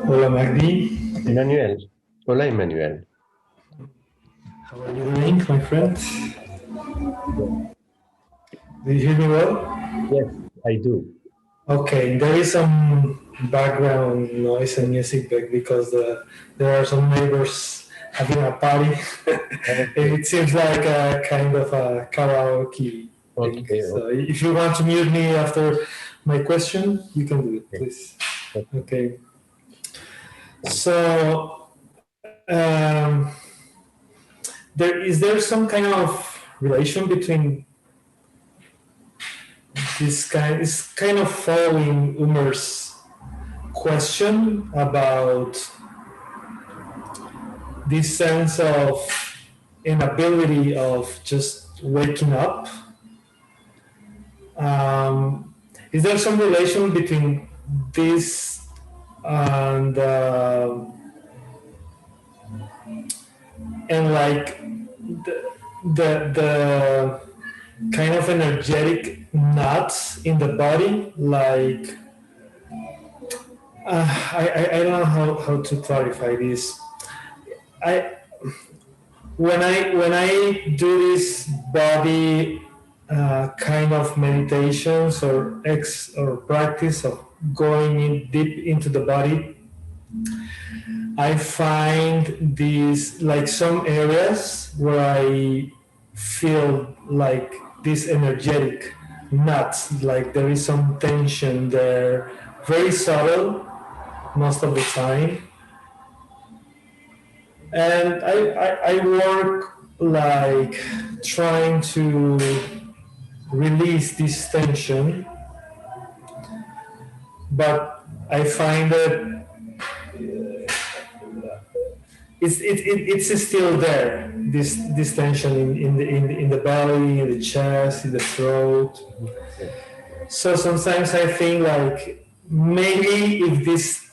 Hola Magdi, Emmanuel. Hola, Emmanuel. how are you doing, my friend? Do you hear me well? Yes, I do. Okay, there is some background noise and music back because there are some neighbors having a party. Okay, It seems like a kind of a karaoke thing. okay, So if you want to mute me after my question, you can do it, okay. please. Okay. Okay. So there some kind of relation between this kind is kind of following Umer's question about this sense of inability of just waking up. Is there some relation between this and like the kind of energetic knots in the body, like I don't know how to clarify this. I when I do this body kind of meditations or practice of going in deep into the body, I find these like some areas where I feel like this energetic knots, like there is some tension there, very subtle most of the time. And I work like trying to release this tension, but I find that it's still there. This tension in the belly, in the chest, in the throat. Yes. So sometimes I think like maybe if this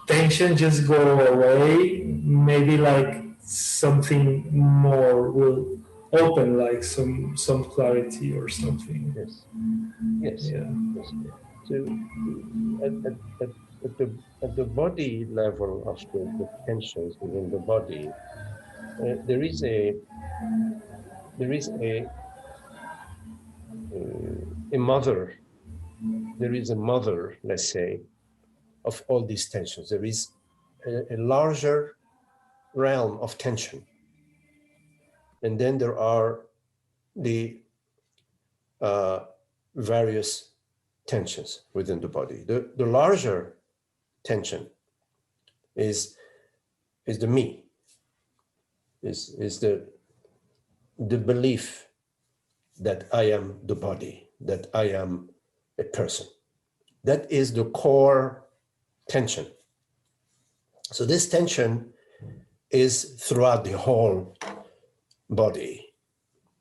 tension just go away, maybe like something more will open, like some clarity or something. Yes. Yes. Yeah. Yes. So at, at the body level of the tensions within the body, there is a mother. There is a mother, let's say, of all these tensions. There is a larger realm of tension, and then there are the various tensions within the body. The larger tension is the me, is the belief that I am the body, that I am a person. That is the core tension. So this tension is throughout the whole body,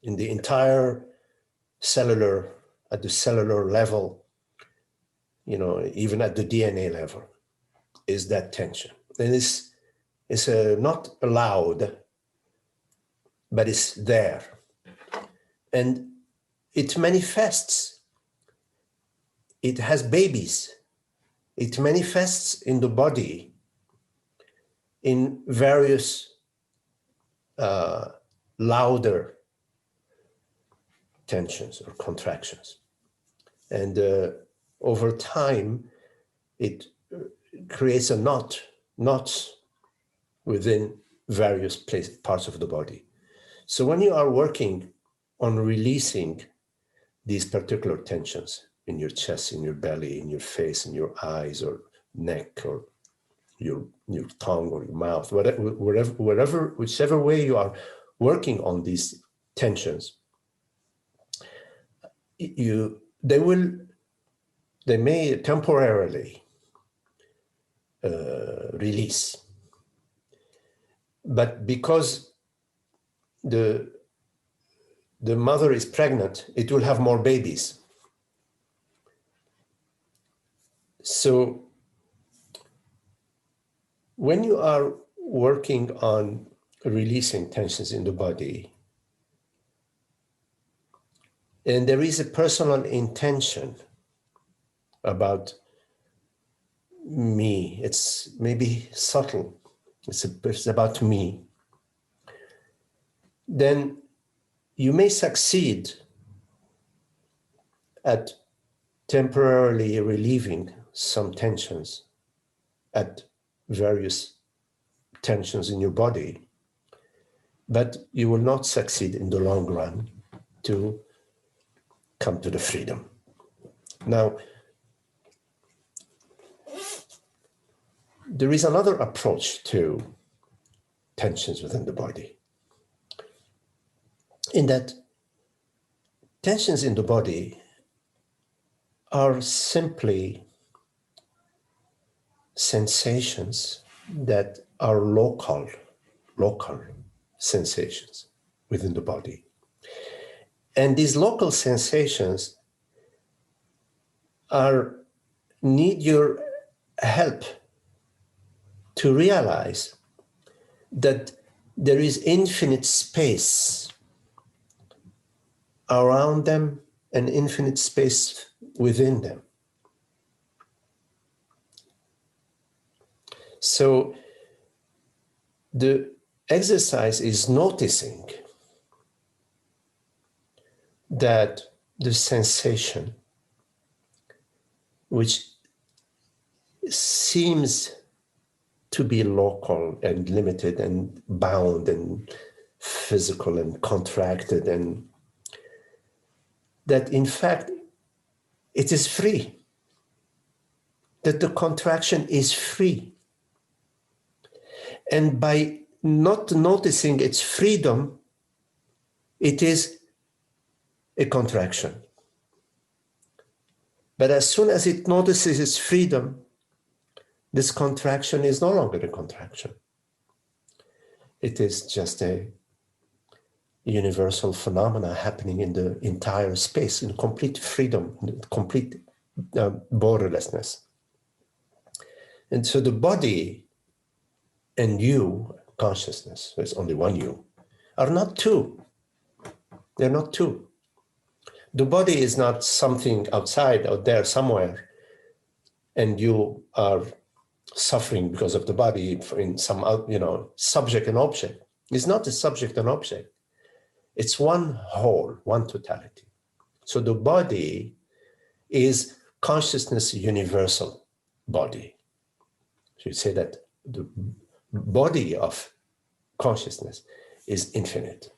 in the entire cellular, at the cellular level, even at the DNA level, is that tension. And it's not allowed, but it's there. And it manifests. It has babies. It manifests in the body in various louder tensions or contractions. And over time, it creates knots within various parts of the body. So when you are working on releasing these particular tensions in your chest, in your belly, in your face, in your eyes or neck or your tongue or your mouth, whichever way you are working on these tensions, they may temporarily release, but because the mother is pregnant, it will have more babies. So when you are working on releasing tensions in the body, and there is a personal intention about me, it's maybe subtle, it's about me, then you may succeed at temporarily relieving some tensions, at various tensions in your body, but you will not succeed in the long run to come to the freedom. Now, there is another approach to tensions within the body, in that tensions in the body are simply sensations that are local sensations within the body. And these local sensations need your help to realize that there is infinite space around them and infinite space within them. So the exercise is noticing that the sensation, which seems to be local and limited and bound and physical and contracted, and that in fact it is free, that the contraction is free. And by not noticing its freedom, it is a contraction. But as soon as it notices its freedom, this contraction is no longer a contraction. It is just a universal phenomena happening in the entire space, in complete freedom, in complete borderlessness. And so the body and you, consciousness, there's only one you, are not two. They're not two. The body is not something outside, out there somewhere, and you are suffering because of the body in some, subject and object. It's not a subject and object. It's one whole, one totality. So the body is consciousness universal body. So you say that the body of consciousness is infinite.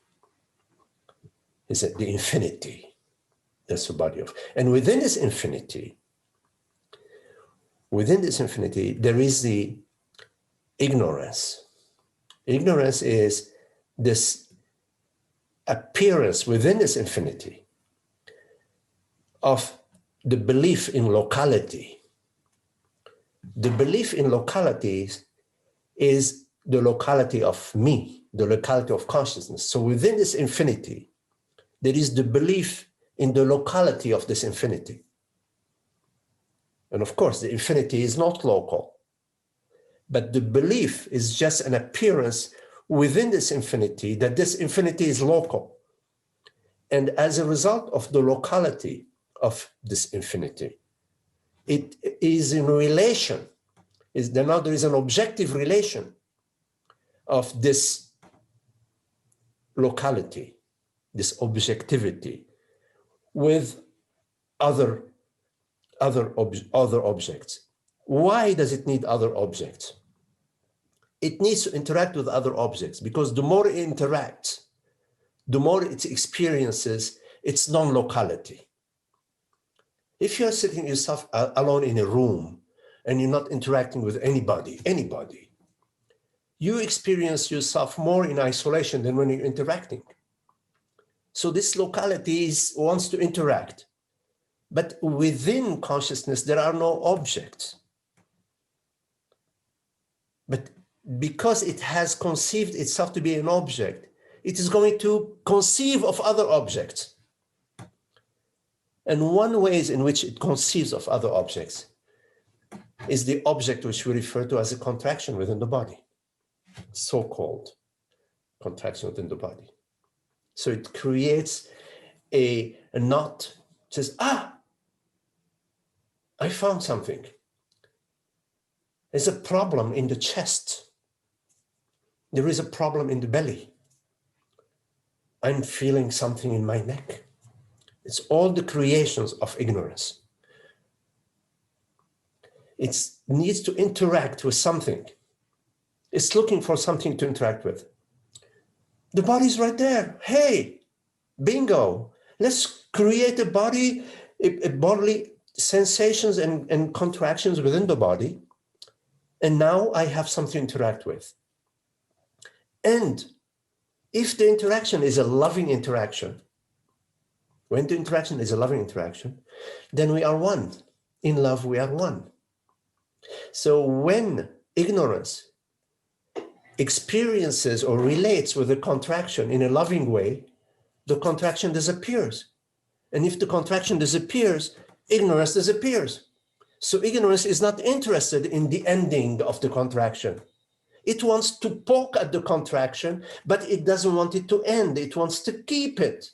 Is the infinity. That's the body of. And within this infinity, there is the ignorance. Ignorance is this appearance within this infinity of the belief in locality. The belief in localities is the locality of me, the locality of consciousness. So within this infinity, there is the belief in the locality of this infinity. And of course, the infinity is not local, but the belief is just an appearance within this infinity that this infinity is local. And as a result of the locality of this infinity, it is in relation, now there is an objective relation of this locality, this objectivity with other objects. Why does it need other objects? It needs to interact with other objects because the more it interacts, the more it experiences its non-locality. If you're sitting yourself alone in a room and you're not interacting with anybody, you experience yourself more in isolation than when you're interacting. So this locality wants to interact. But within consciousness, there are no objects. But because it has conceived itself to be an object, it is going to conceive of other objects. And one way in which it conceives of other objects is the object which we refer to as a contraction within the body, so-called contraction within the body. So it creates a knot, says, I found something. There's a problem in the chest. There is a problem in the belly. I'm feeling something in my neck. It's all the creations of ignorance. It needs to interact with something. It's looking for something to interact with. The body's right there. Hey, bingo. Let's create a body, a bodily sensations and contractions within the body. And now I have something to interact with. And if the interaction is a loving interaction, when the interaction is a loving interaction, then we are one. In love, we are one. So when ignorance experiences or relates with a contraction in a loving way, the contraction disappears. And if the contraction disappears, ignorance disappears. So ignorance is not interested in the ending of the contraction. It wants to poke at the contraction, but it doesn't want it to end. It wants to keep it.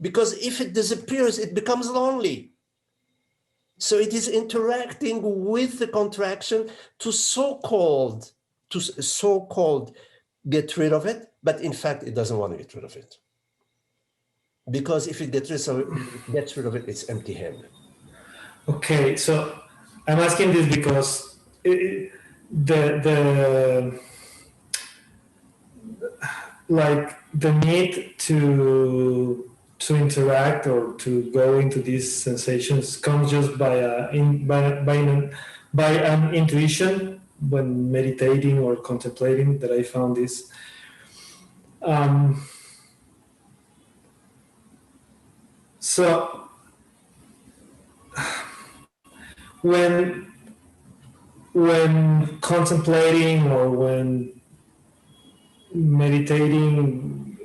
Because if it disappears, it becomes lonely. So it is interacting with the contraction to so-called get rid of it, but in fact, it doesn't want to get rid of it. Because if it gets rid of it, it's empty-handed. Okay, so I'm asking this because the need to interact or to go into these sensations comes just by an intuition when meditating or contemplating. That I found this. So when contemplating or when meditating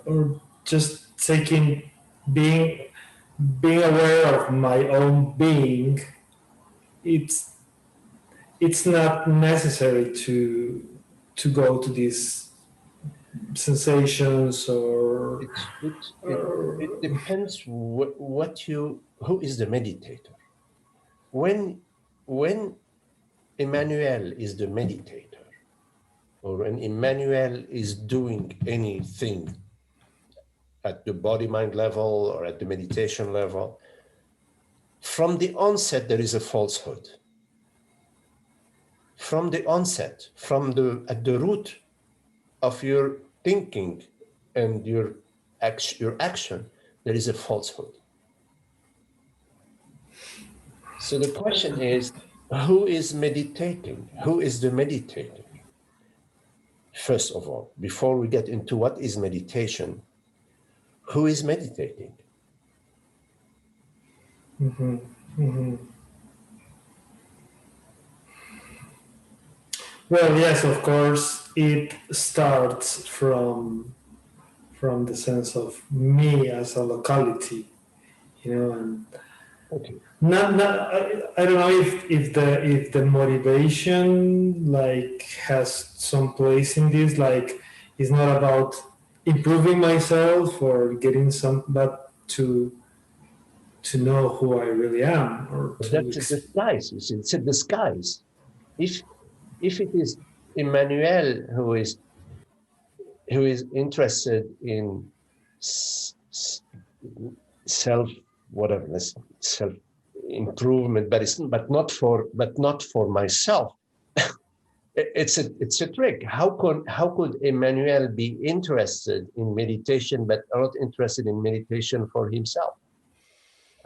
or just being aware of my own being, it's not necessary to go to these sensations or it depends who is the meditator. When Emmanuel is the meditator, or when Emmanuel is doing anything at the body-mind level or at the meditation level, from the onset, there is a falsehood. From the onset, at the root of your thinking and your action, there is a falsehood. So the question is, who is meditating? Who is the meditator? First of all, before we get into what is meditation, who is meditating? Mm-hmm. Mm-hmm. Well, yes, of course, it starts from the sense of me as a locality, and okay. I don't know if the motivation has some place in this. It's not about improving myself or getting but to know who I really am, or that's a disguise. It's a disguise. If it is Emmanuel who is interested in self improvement, but not for myself. It's a trick. How could Emmanuel be interested in meditation but not interested in meditation for himself?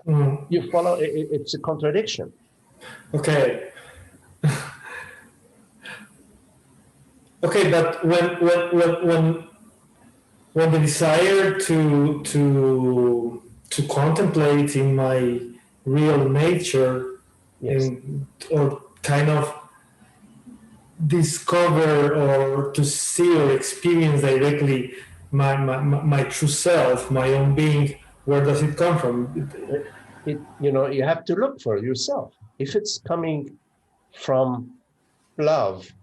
Mm. You follow? It's a contradiction. Okay. Okay, but when the desire to contemplate in my real nature, yes, or kind of discover or to see or experience directly my true self, my own being, where does it come from? You have to look for yourself. If it's coming from love,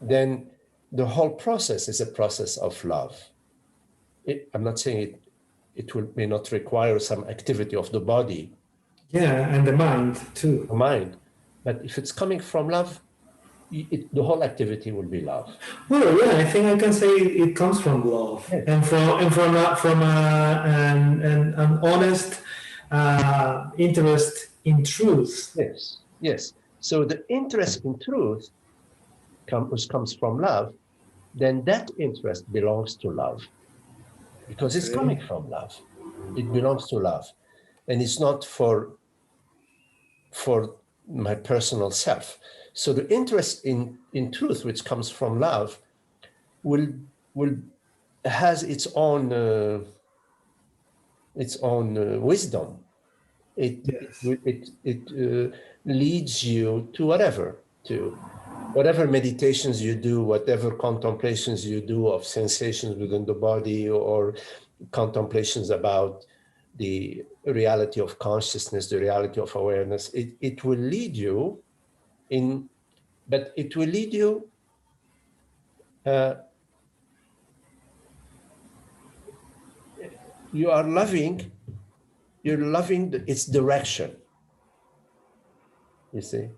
then the whole process is a process of love. I'm not saying it may not require some activity of the body Yeah, and the mind too. the mind. But if it's coming from love, the whole activity will be love. Well, yeah, I think I can say it comes from love Yes. and an honest interest in truth. Yes, yes. So the interest in truth which comes from love, then that interest belongs to love because it's coming Okay. from love. It belongs to love, and it's not for my personal self. So the interest in truth, which comes from love, will has its own wisdom. Yes. It leads you to whatever meditations you do, whatever contemplations you do of sensations within the body, or contemplations about the reality of consciousness, the reality of awareness. It will lead you in, but it will lead you you are loving, you're loving its direction. You see,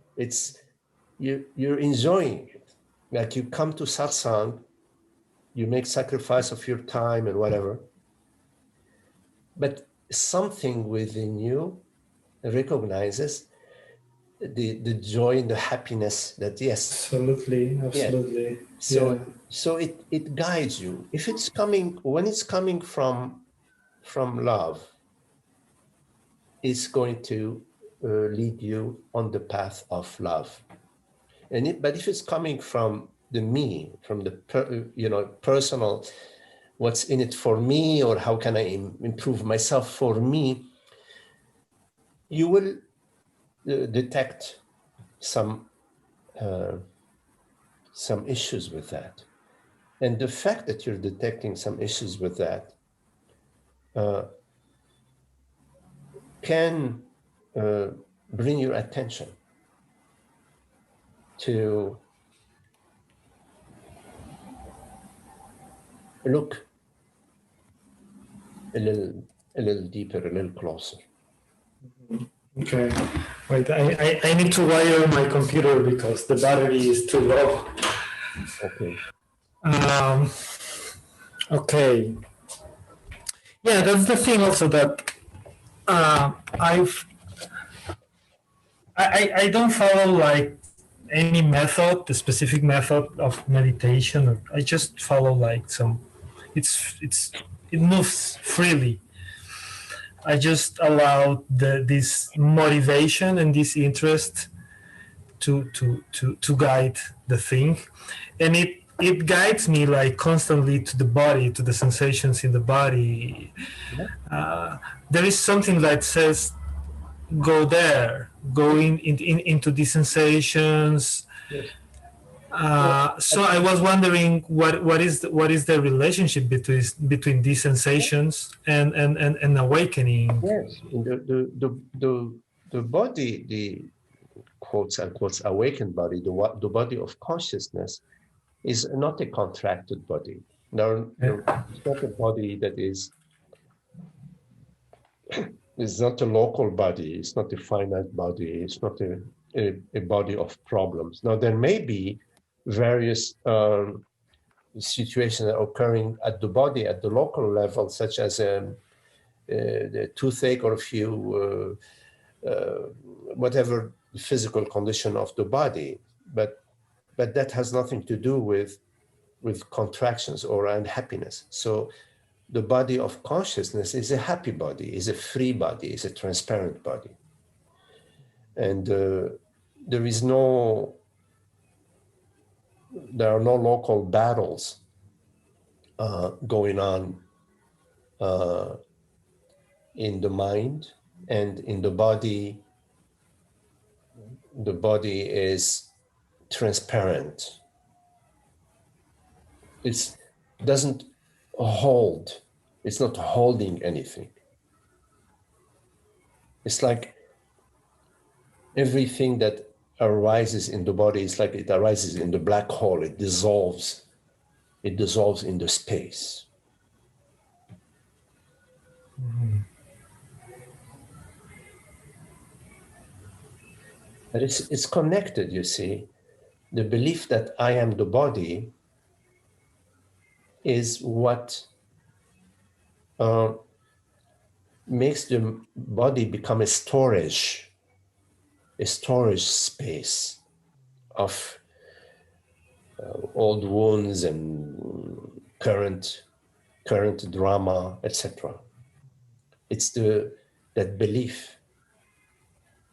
you're enjoying it. Like you come to satsang, you make sacrifice of your time and whatever, but something within you recognizes the joy and the happiness that yes, Absolutely. Absolutely. so Yeah. so it guides you. If it's coming, when it's coming from love, it's going to lead you on the path of love. But if it's coming from the me, from the personal, what's in it for me, or how can I improve myself for me, you will detect some issues with that. And the fact that you're detecting some issues with that can bring your attention to look a little deeper, a little closer. Okay. Wait, I need to wire my computer because the battery is too low. Okay. Okay. Yeah, that's the thing also that I've I don't follow like any method, the specific method of meditation. Or I just follow like some. It moves freely. I just allow this motivation and this interest to guide the thing, and it guides me like constantly to the body, to the sensations in the body. There is something that says go there, go into these sensations. Yes. So I was wondering what is the relationship between these sensations and awakening. Yes. The body, the quotes unquote awakened body, the body of consciousness, is not a contracted body. It's not a body that is not a local body. It's not a finite body. It's not a body of problems. Now, there may be various situations occurring at the body, at the local level, such as the toothache, or if you, whatever physical condition of the body, but that has nothing to do with contractions or unhappiness. So the body of consciousness is a happy body, is a free body, is a transparent body. And there are no local battles going on in the mind and in the body. The body is transparent. It doesn't hold. It's not holding anything. It's like everything that arises in the body is like it arises in the black hole. It dissolves in the space. But it's connected, you see. The belief that I am the body is what makes the body become a storage space of old wounds and current drama, etc. It's that belief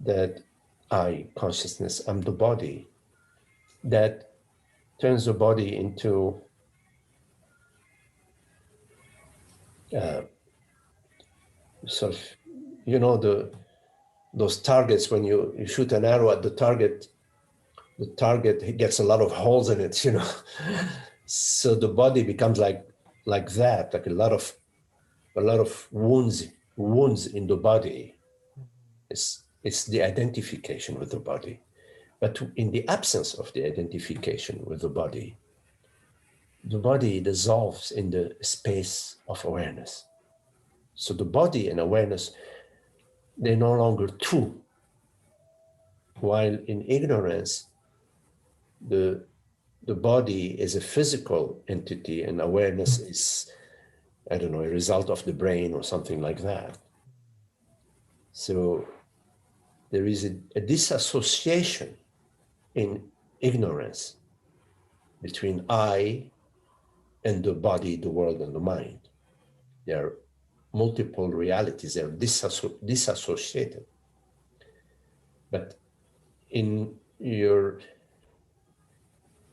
that I, consciousness, am the body, that turns the body into sort of, those targets when you shoot an arrow at the target gets a lot of holes in it, So the body becomes like that, like a lot of wounds in the body. It's the identification with the body. But in the absence of the identification with the body dissolves in the space of awareness. So the body and awareness, they're no longer two. While in ignorance, the body is a physical entity and awareness is, I don't know, a result of the brain or something like that. So there is a disassociation in ignorance between I and the body, the world, and the mind. There are multiple realities, they're disassociated. But in your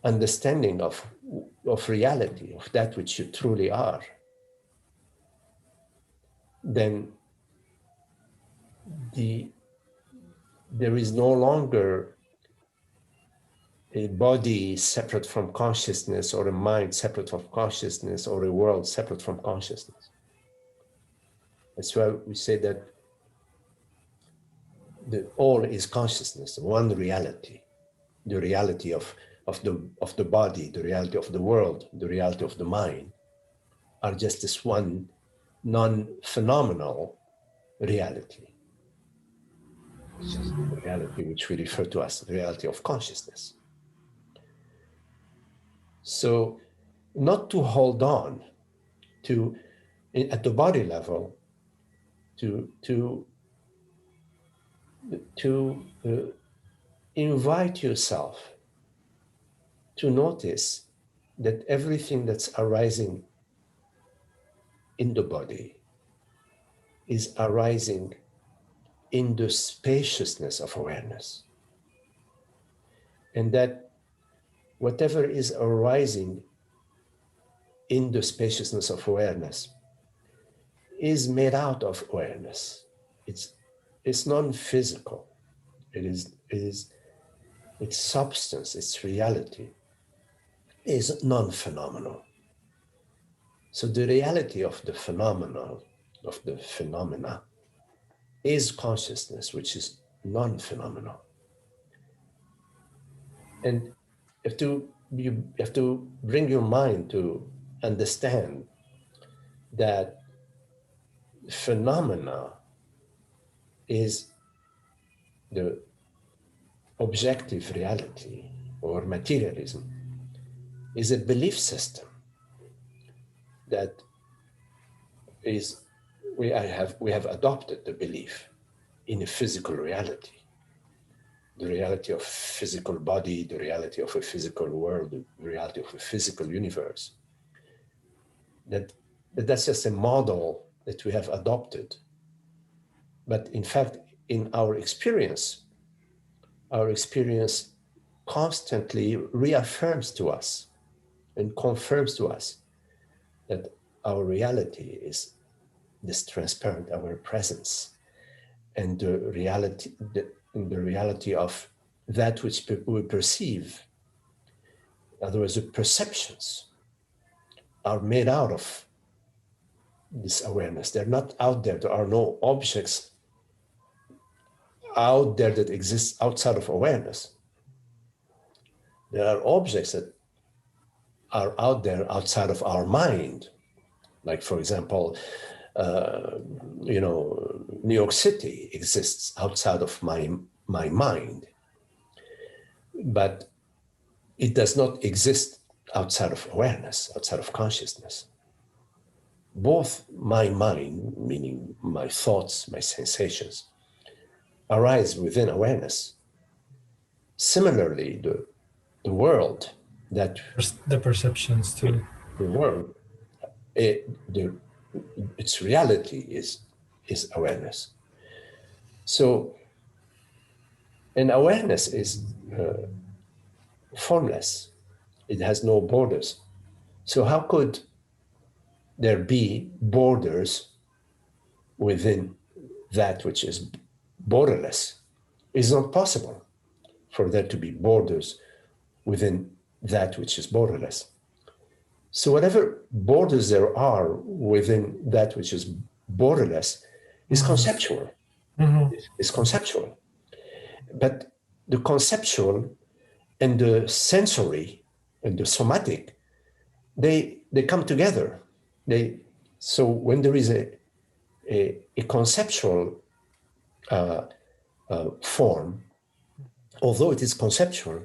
understanding of reality, of that which you truly are, then there is no longer a body separate from consciousness, or a mind separate from consciousness, or a world separate from consciousness. That's why we say that the all is consciousness, one reality, the reality of the body, the reality of the world, the reality of the mind, are just this one non-phenomenal reality. It's just the reality which we refer to as the reality of consciousness. So not to hold on to, at the body level, to invite yourself to notice that everything that's arising in the body is arising in the spaciousness of awareness. And that whatever is arising in the spaciousness of awareness is made out of awareness. It's non-physical. Its substance, its reality is non-phenomenal. So the reality of the phenomenal, of the phenomena, is consciousness, which is non-phenomenal. And you have to bring your mind to understand that phenomena is the objective reality, or materialism is a belief system that is, we have adopted the belief in a physical reality, the reality of physical body, the reality of a physical world, the reality of a physical universe. That's just a model that we have adopted. But in fact, in our experience constantly reaffirms to us and confirms to us that our reality is this transparent, our presence, and the reality of that which we perceive. In other words, the perceptions are made out of this awareness. They're not out there. There are no objects out there that exist outside of awareness. There are objects that are out there outside of our mind. Like, for example, New York City exists outside of my mind. but it does not exist outside of awareness, outside of consciousness. Both my mind, meaning my thoughts, my sensations, arise within awareness. Similarly, the world that The perceptions too. the world, its reality is awareness. So, and awareness is formless. It has no borders. So how could there be borders within that which is borderless? It's not possible for there to be borders within that which is borderless. So whatever borders there are within that which is borderless is conceptual. It's conceptual. But the conceptual and the sensory and the somatic, they come together. So when there is a conceptual form, although it is conceptual,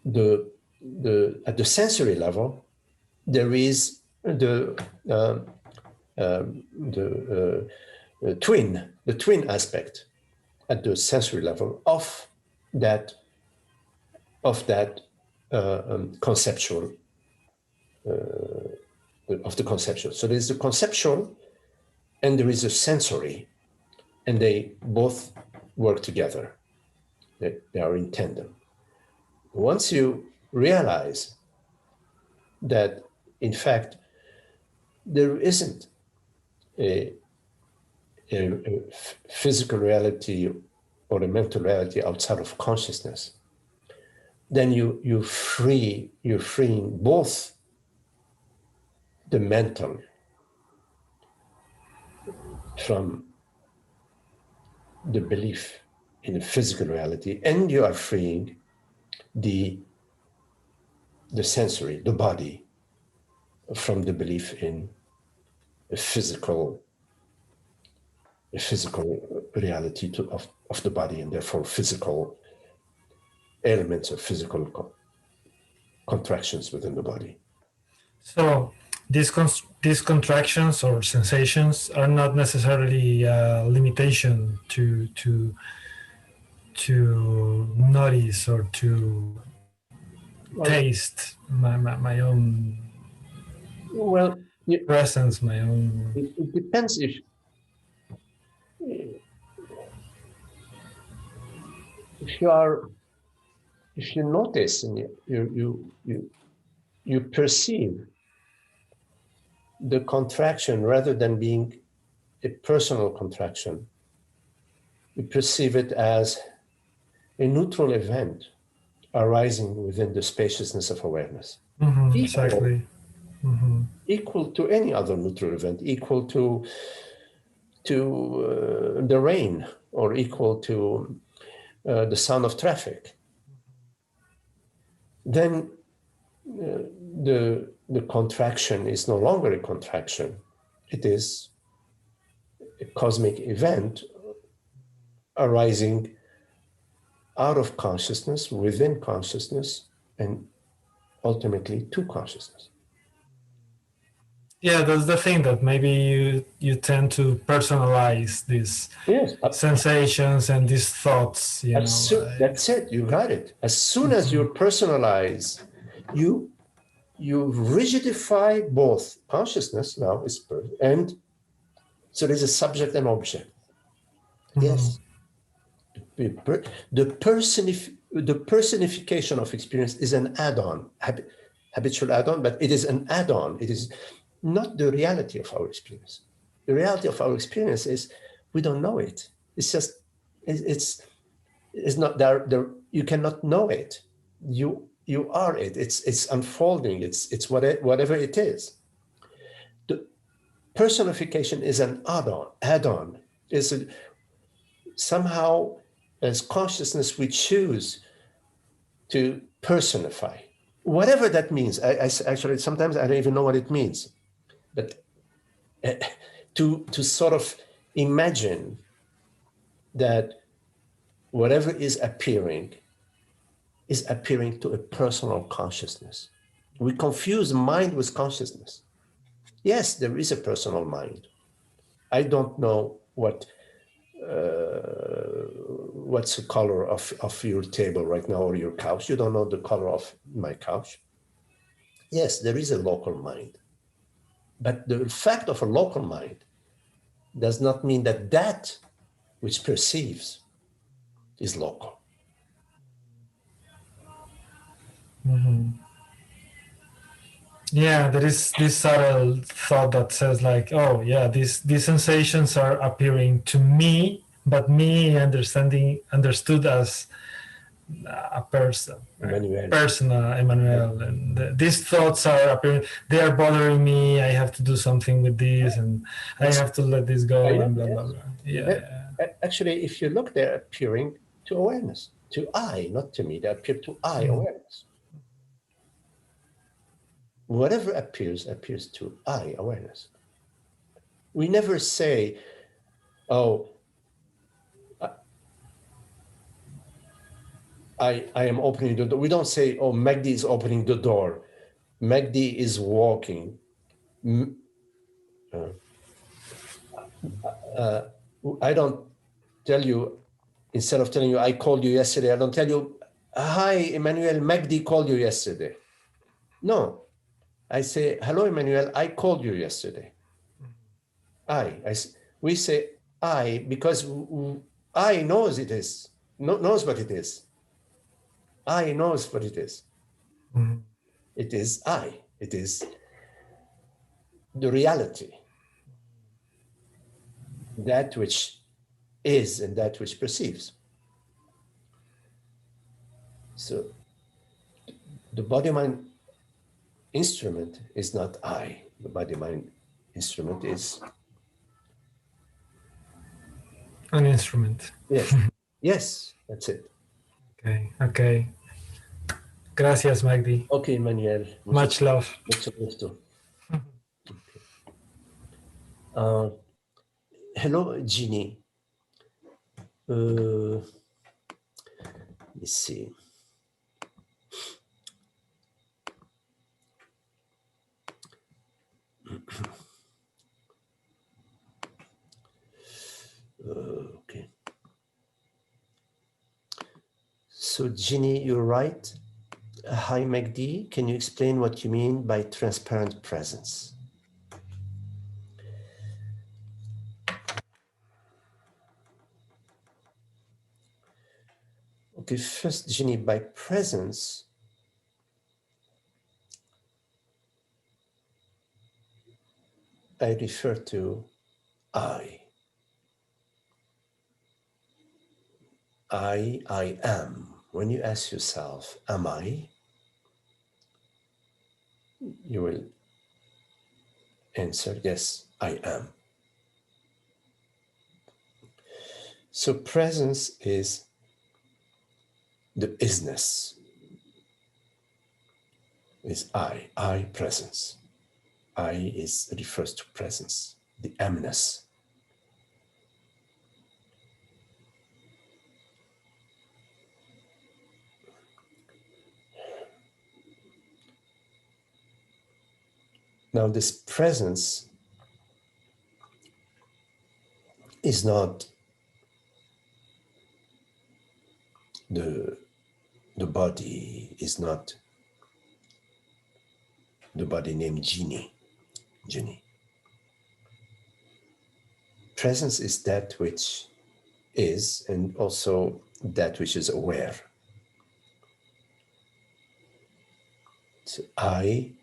at the sensory level, there is the twin aspect at the sensory level of that conceptual of the conceptual. So there's the conceptual and there is a sensory, and they both work together. They are in tandem. Once you realize that, in fact, there isn't a physical reality or a mental reality outside of consciousness, then you're freeing both the mental from the belief in a physical reality, and you are freeing the sensory, the body, from the belief in a physical reality of the body, and therefore physical elements of physical contractions within the body. So these contractions or sensations are not necessarily a limitation to notice or to taste my own presence, my own. It depends if you notice and you perceive the contraction rather than being a personal contraction, you perceive it as a neutral event arising within the spaciousness of awareness. Exactly. Equal to any other neutral event, equal to the rain, or equal to the sound of traffic. Then the contraction is no longer a contraction. It is a cosmic event arising out of consciousness, within consciousness, and ultimately to consciousness. Yeah, that's the thing, that maybe you tend to personalize these sensations and these thoughts. That's it. You got it. As soon as you personalize, you rigidify both consciousness now and so there's a subject and object. Yes. The personification of experience is an add-on, habitual add-on, but it is an add-on. It is not the reality of our experience. The reality of our experience is we don't know it. It's just, it's not there. You cannot know it. You are it. It's unfolding. It's whatever it is. The personification is an add-on. Is somehow, as consciousness, we choose to personify, whatever that means. I actually sometimes I don't even know what it means, but to sort of imagine that whatever is appearing is appearing to a personal consciousness. We confuse mind with consciousness. Yes, there is a personal mind. I don't know what's the color of your table right now or your couch. You don't know the color of my couch. Yes, there is a local mind. But the fact of a local mind does not mean that that which perceives is local. Mm-hmm. Yeah, there is this subtle thought that says like, oh yeah, these sensations are appearing to me, but me understood as a person, Emmanuel. Emmanuel, and these thoughts are appearing. They are bothering me. I have to do something with this, and I have to let this go, and blah blah blah. Yeah. Actually, if you look, they're appearing to awareness, to I, not to me. They appear to I awareness. Whatever appears to I awareness. We never say, oh, I am opening the door. We don't say, oh, Magdi is opening the door. Magdi is walking. I don't tell you, instead of telling you, I called you yesterday, I don't tell you, hi, Emmanuel, Magdi called you yesterday. No, I say, hello, Emmanuel, I called you yesterday. We say I because I knows it is, knows what it is. I knows what it is. Mm-hmm. It is I. It is the reality. That which is and that which perceives. So the body-mind instrument is not I. The body-mind instrument is An instrument. yes. Yes, that's it. Okay. Gracias, Magdi. Okay, Manuel. Much love. Mucho gusto. Hello, Jeannie. Let me see. Okay. So, Jeannie, you're right. Hi, Magdi. Can you explain what you mean by transparent presence? Okay, first, Jeannie, by presence, I refer to I. I am. When you ask yourself, am I? You will answer, yes, I am. So presence is the isness, is I presence. I refers to presence, the amness. Now this presence is not the body, is not the body named Genie. Presence is that which is, and also that which is aware. So I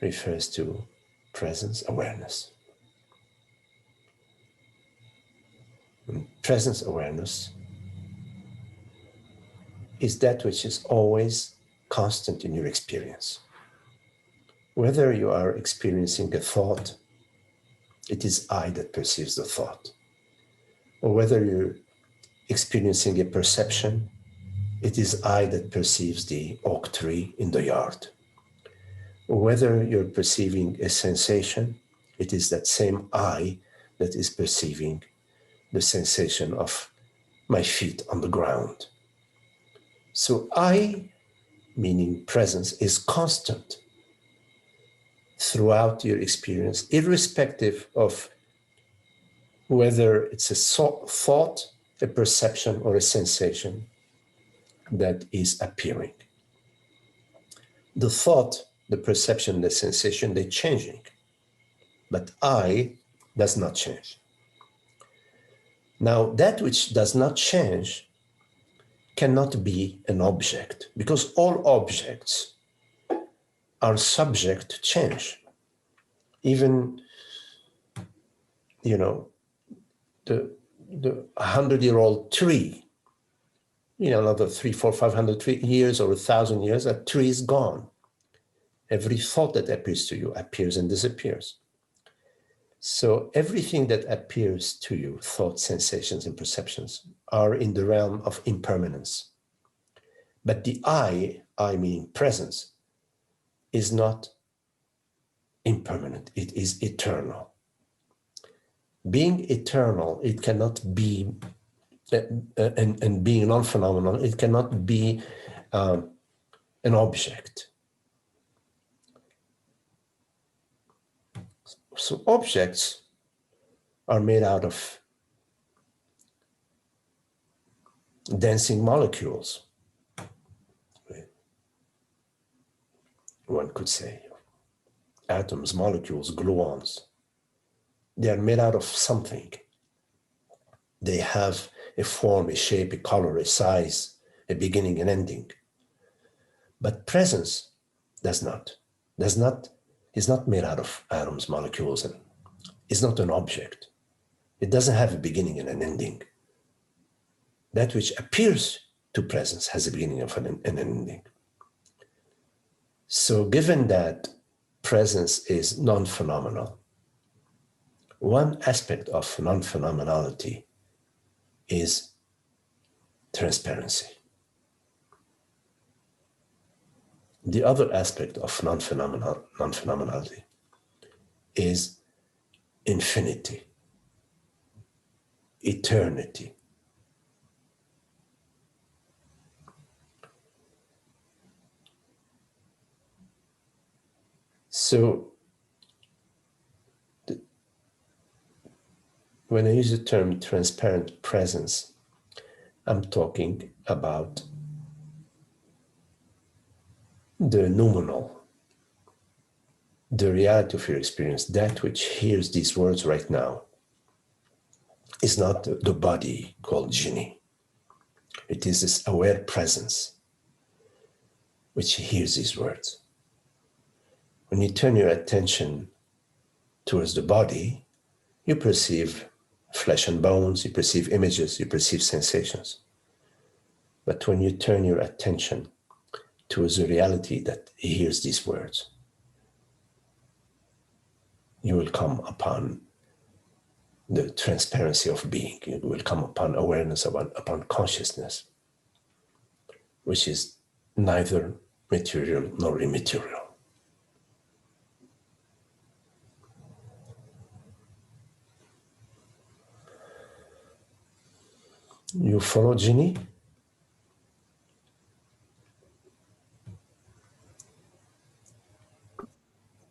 refers to presence awareness. And presence awareness is that which is always constant in your experience. Whether you are experiencing a thought, it is I that perceives the thought. Or whether you're experiencing a perception, it is I that perceives the oak tree in the yard. Or whether you're perceiving a sensation, it is that same I that is perceiving the sensation of my feet on the ground. So I, meaning presence, is constant throughout your experience, irrespective of whether it's a thought, a perception, or a sensation that is appearing. The thought, the perception, the sensation, they're changing, but I does not change. Now, that which does not change cannot be an object, because all objects are subject to change. Even, the 100-year-old tree, another 300, 400, 500 years or 1,000 years, that tree is gone. Every thought that appears to you appears and disappears. So everything that appears to you, thoughts, sensations, and perceptions, are in the realm of impermanence. But the I meaning presence, is not impermanent, it is eternal. Being eternal, it cannot be, and being non-phenomenal, it cannot be an object. So objects are made out of dancing molecules, one could say. Atoms, molecules, gluons. They are made out of something. They have a form, a shape, a color, a size, a beginning and ending. But presence is not made out of atoms, molecules, and is not an object. It doesn't have a beginning and an ending. That which appears to presence has a beginning and an ending. So given that presence is non-phenomenal, one aspect of non-phenomenality is transparency. The other aspect of non-phenomenality is infinity, eternity. So when I use the term transparent presence, I'm talking about the noumenal, the reality of your experience, that which hears these words right now, is not the body called Jini. It is this aware presence which hears these words. When you turn your attention towards the body, you perceive flesh and bones, you perceive images, you perceive sensations. But when you turn your attention towards the reality that hears these words, you will come upon the transparency of being. You will come upon awareness, upon consciousness, which is neither material nor immaterial. You follow, Ginny?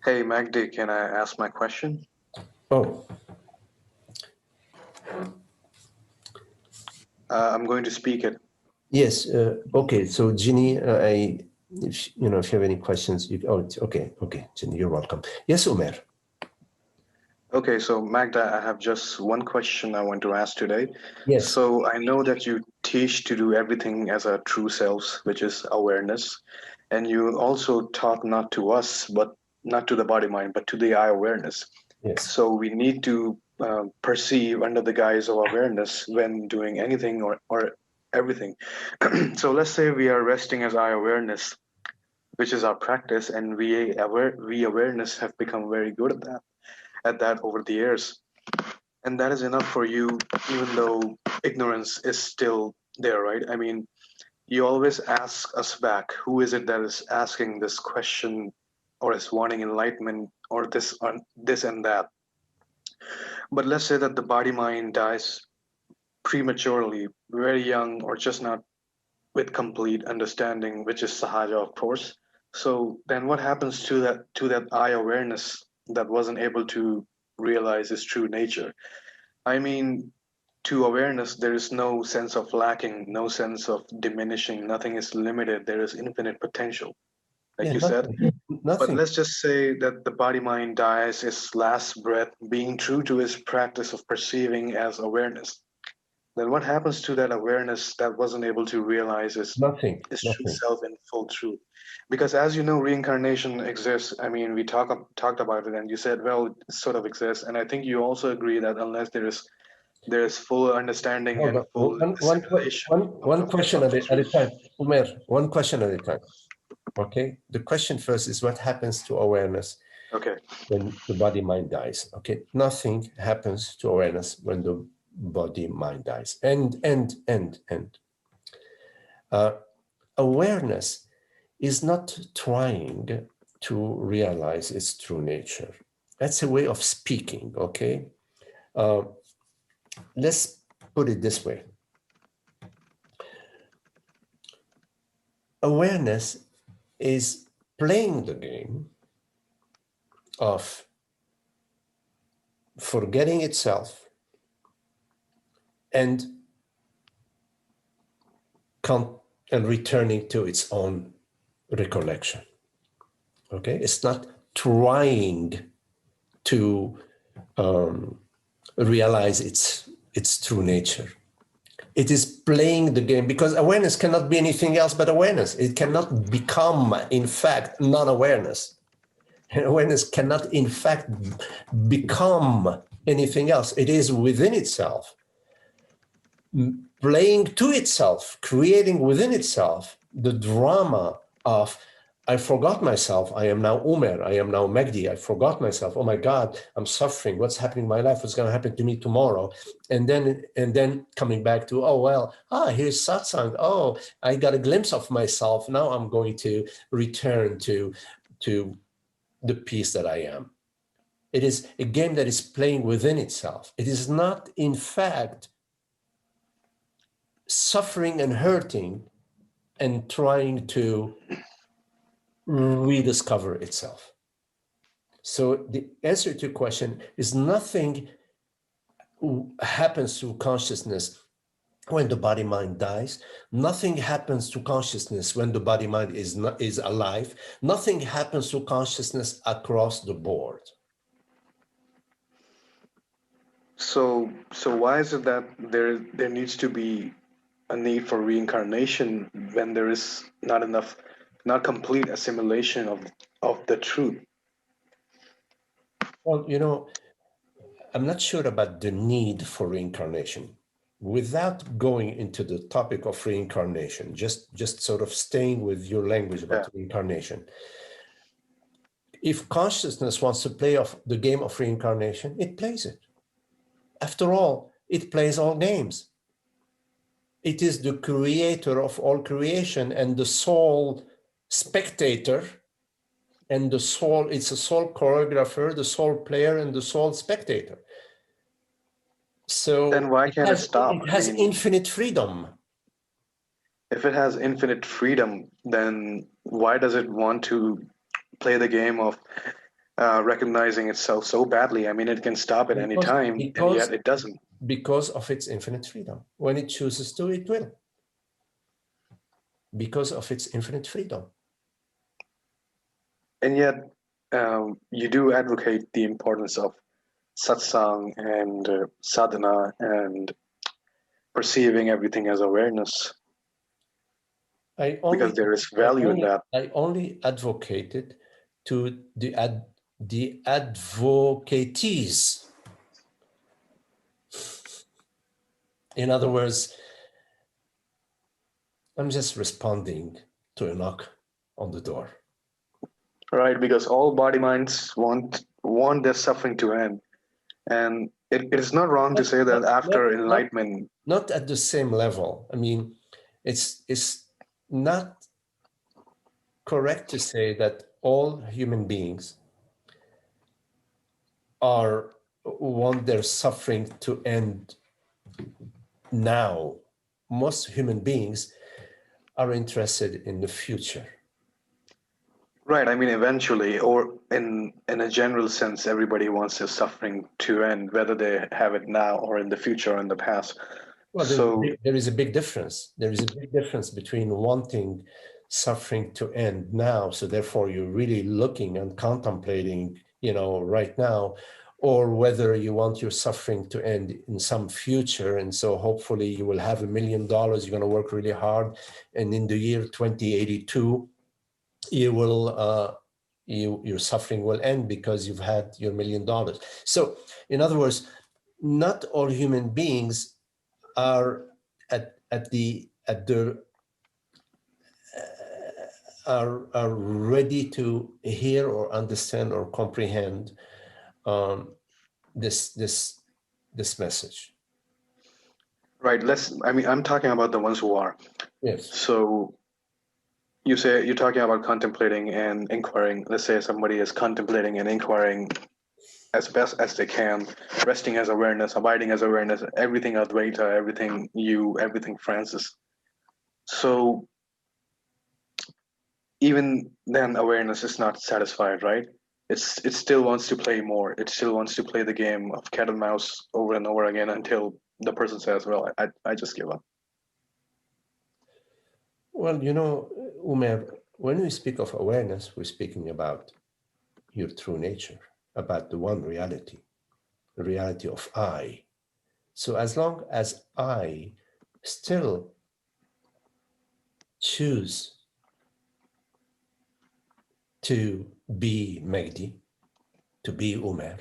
Hey, Magdi, can I ask my question? Oh. I'm going to speak it. Yes. Okay. So, Ginny, if you have any questions, okay. Ginny, you're welcome. Yes, Umer. Okay, so Magda, I have just one question I want to ask today. Yes. So I know that you teach to do everything as a true self, which is awareness. And you also taught not to us, but not to the body mind, but to the eye awareness. Yes. So we need to perceive under the guise of awareness when doing anything or everything. So let's say we are resting as eye awareness, which is our practice, and we awareness have become very good at that over the years. And that is enough for you, even though ignorance is still there, right? I mean, you always ask us back, who is it that is asking this question or is wanting enlightenment or this and that? But let's say that the body mind dies prematurely, very young, or just not with complete understanding, which is sahaja, of course. So then what happens to that I awareness that wasn't able to realize its true nature? I mean, to awareness, there is no sense of lacking, no sense of diminishing, nothing is limited, there is infinite potential, like Yeah, you said. But nothing. let's just say that the body mind dies its last breath, being true to its practice of perceiving as awareness. Then what happens to that awareness that wasn't able to realize Nothing. its true Nothing. self in full truth? Because as you know, reincarnation exists. I mean, we talked about it, and you said, well, it sort of exists. And I think you also agree that unless there is full understanding Hold and on. full assimilation One question of at the a truth. time. Umer, one question at a time. Okay. The question first is what happens to awareness Okay. when the body mind dies? Okay. Nothing happens to awareness when the body mind dies. And awareness is not trying to realize its true nature. That's a way of speaking. Okay. Let's put it this way. Awareness is playing the game of forgetting itself and returning to its own recollection. Okay, it's not trying to realize its true nature. It is playing the game because awareness cannot be anything else but awareness. It cannot become, in fact, non-awareness. Awareness cannot, in fact, become anything else. It is within itself, playing to itself, creating within itself the drama of, I forgot myself. I am now Umer. I am now Magdi. I forgot myself. Oh my God, I'm suffering. What's happening in my life? What's going to happen to me tomorrow? And then coming back to, oh, well, here's satsang. Oh, I got a glimpse of myself. Now I'm going to return to the peace that I am. It is a game that is playing within itself. It is not, in fact, suffering and hurting and trying to rediscover itself. So the answer to your question is nothing happens to consciousness when the body mind dies. Nothing happens to consciousness when the body mind is alive. Nothing happens to consciousness across the board. So why is it that there needs to be a need for reincarnation when there is not complete assimilation of the truth? Well, you know, I'm not sure about the need for reincarnation. Without going into the topic of reincarnation, just sort of staying with your language about reincarnation. If consciousness wants to play the game of reincarnation, it plays it. After all, it plays all games. It is the creator of all creation and the sole spectator, and it's a sole choreographer, the sole player, and the sole spectator. So then why can't it stop? It has infinite freedom. If it has infinite freedom, then why does it want to play the game of recognizing itself so badly? I mean, it can stop at any time, and yet it doesn't. Because of its infinite freedom. When it chooses to, it will. Because of its infinite freedom. And yet, you do advocate the importance of satsang and sadhana and perceiving everything as awareness. Because there is value in that. I only advocated to the advocatees. In other words, I'm just responding to a knock on the door. Right, because all body minds want their suffering to end. And it is not wrong to say that after enlightenment. Not at the same level. I mean, it's not correct to say that all human beings want their suffering to end now. Most human beings are interested in the future. Right. I mean, eventually, or in a general sense, everybody wants their suffering to end, whether they have it now or in the future or in the past. Well, So there is a big difference. There is a big difference between wanting suffering to end now, so therefore you're really looking and contemplating, right now, or whether you want your suffering to end in some future, and so hopefully you will have $1 million. You're going to work really hard, and in the year 2082, you will your suffering will end because you've had your $1 million. So, in other words, not all human beings are are ready to hear or understand or comprehend this message. right. I'm talking about the ones who are. Yes. So you're talking about contemplating and inquiring. Let's say somebody is contemplating and inquiring as best as they can, resting as awareness, abiding as awareness, everything Advaita, everything you, everything Francis. So even then awareness is not satisfied, right? It still wants to play more. It still wants to play the game of cat and mouse over and over again until the person says, well, I just give up. Well, Umer, when we speak of awareness, we're speaking about your true nature, about the one reality, the reality of I. So as long as I still choose to be Mahdi, to be Umer,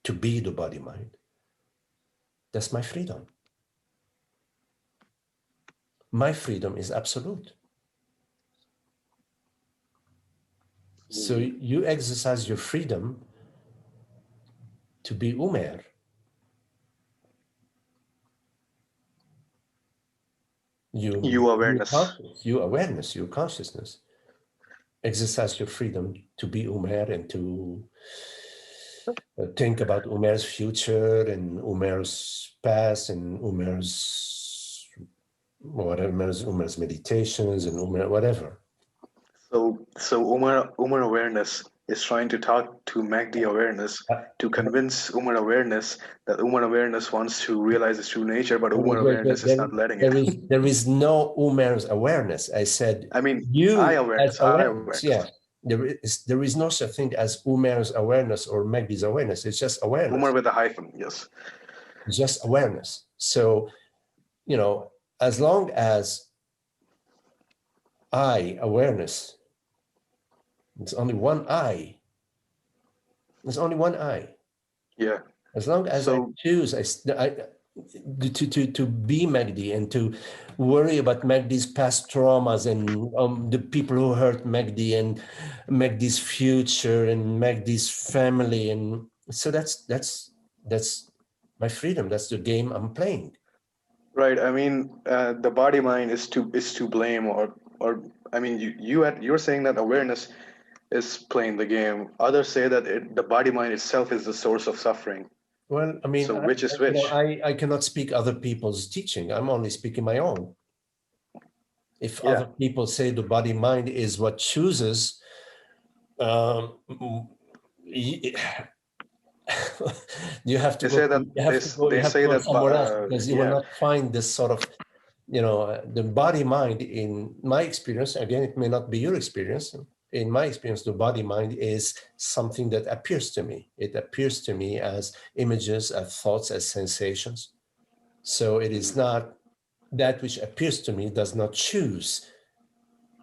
to be the body mind, that's my freedom. My freedom is absolute. So you exercise your freedom to be Umer. You awareness. You awareness, your consciousness. Exercise your freedom to be Umer and to think about Umer's future and Umer's past and Umer's meditations and Umer whatever. So Umar awareness is trying to talk to Mahdi awareness to convince Umar awareness that Umar awareness wants to realize its true nature, but Umar awareness is not letting it. There is no Umer's awareness. I said, I mean, you I awareness. as awareness. Yeah, there is no such thing as Umer's awareness or Mahdi's awareness. It's just awareness. Umar with a hyphen, yes. It's just awareness. So, as long as I, awareness, it's only one I. There's only one I. Yeah. As long as I choose to be Mahdi and to worry about Mahdi's past traumas and the people who hurt Mahdi and Mahdi's future and Mahdi's family, and so that's my freedom. That's the game I'm playing. Right. I mean, the body mind is to blame, or I mean, you're saying that awareness is playing the game. Others say that the body mind itself is the source of suffering. Well, I mean, so which is which? I cannot speak other people's teaching. I'm only speaking my own. If other people say the body mind is what chooses, you have to go somewhere else, because you will not find this sort of, the body mind. In my experience, again, it may not be your experience. In my experience, the body mind is something that appears to me. It appears to me as images, as thoughts, as sensations. So it is not that which appears to me does not choose.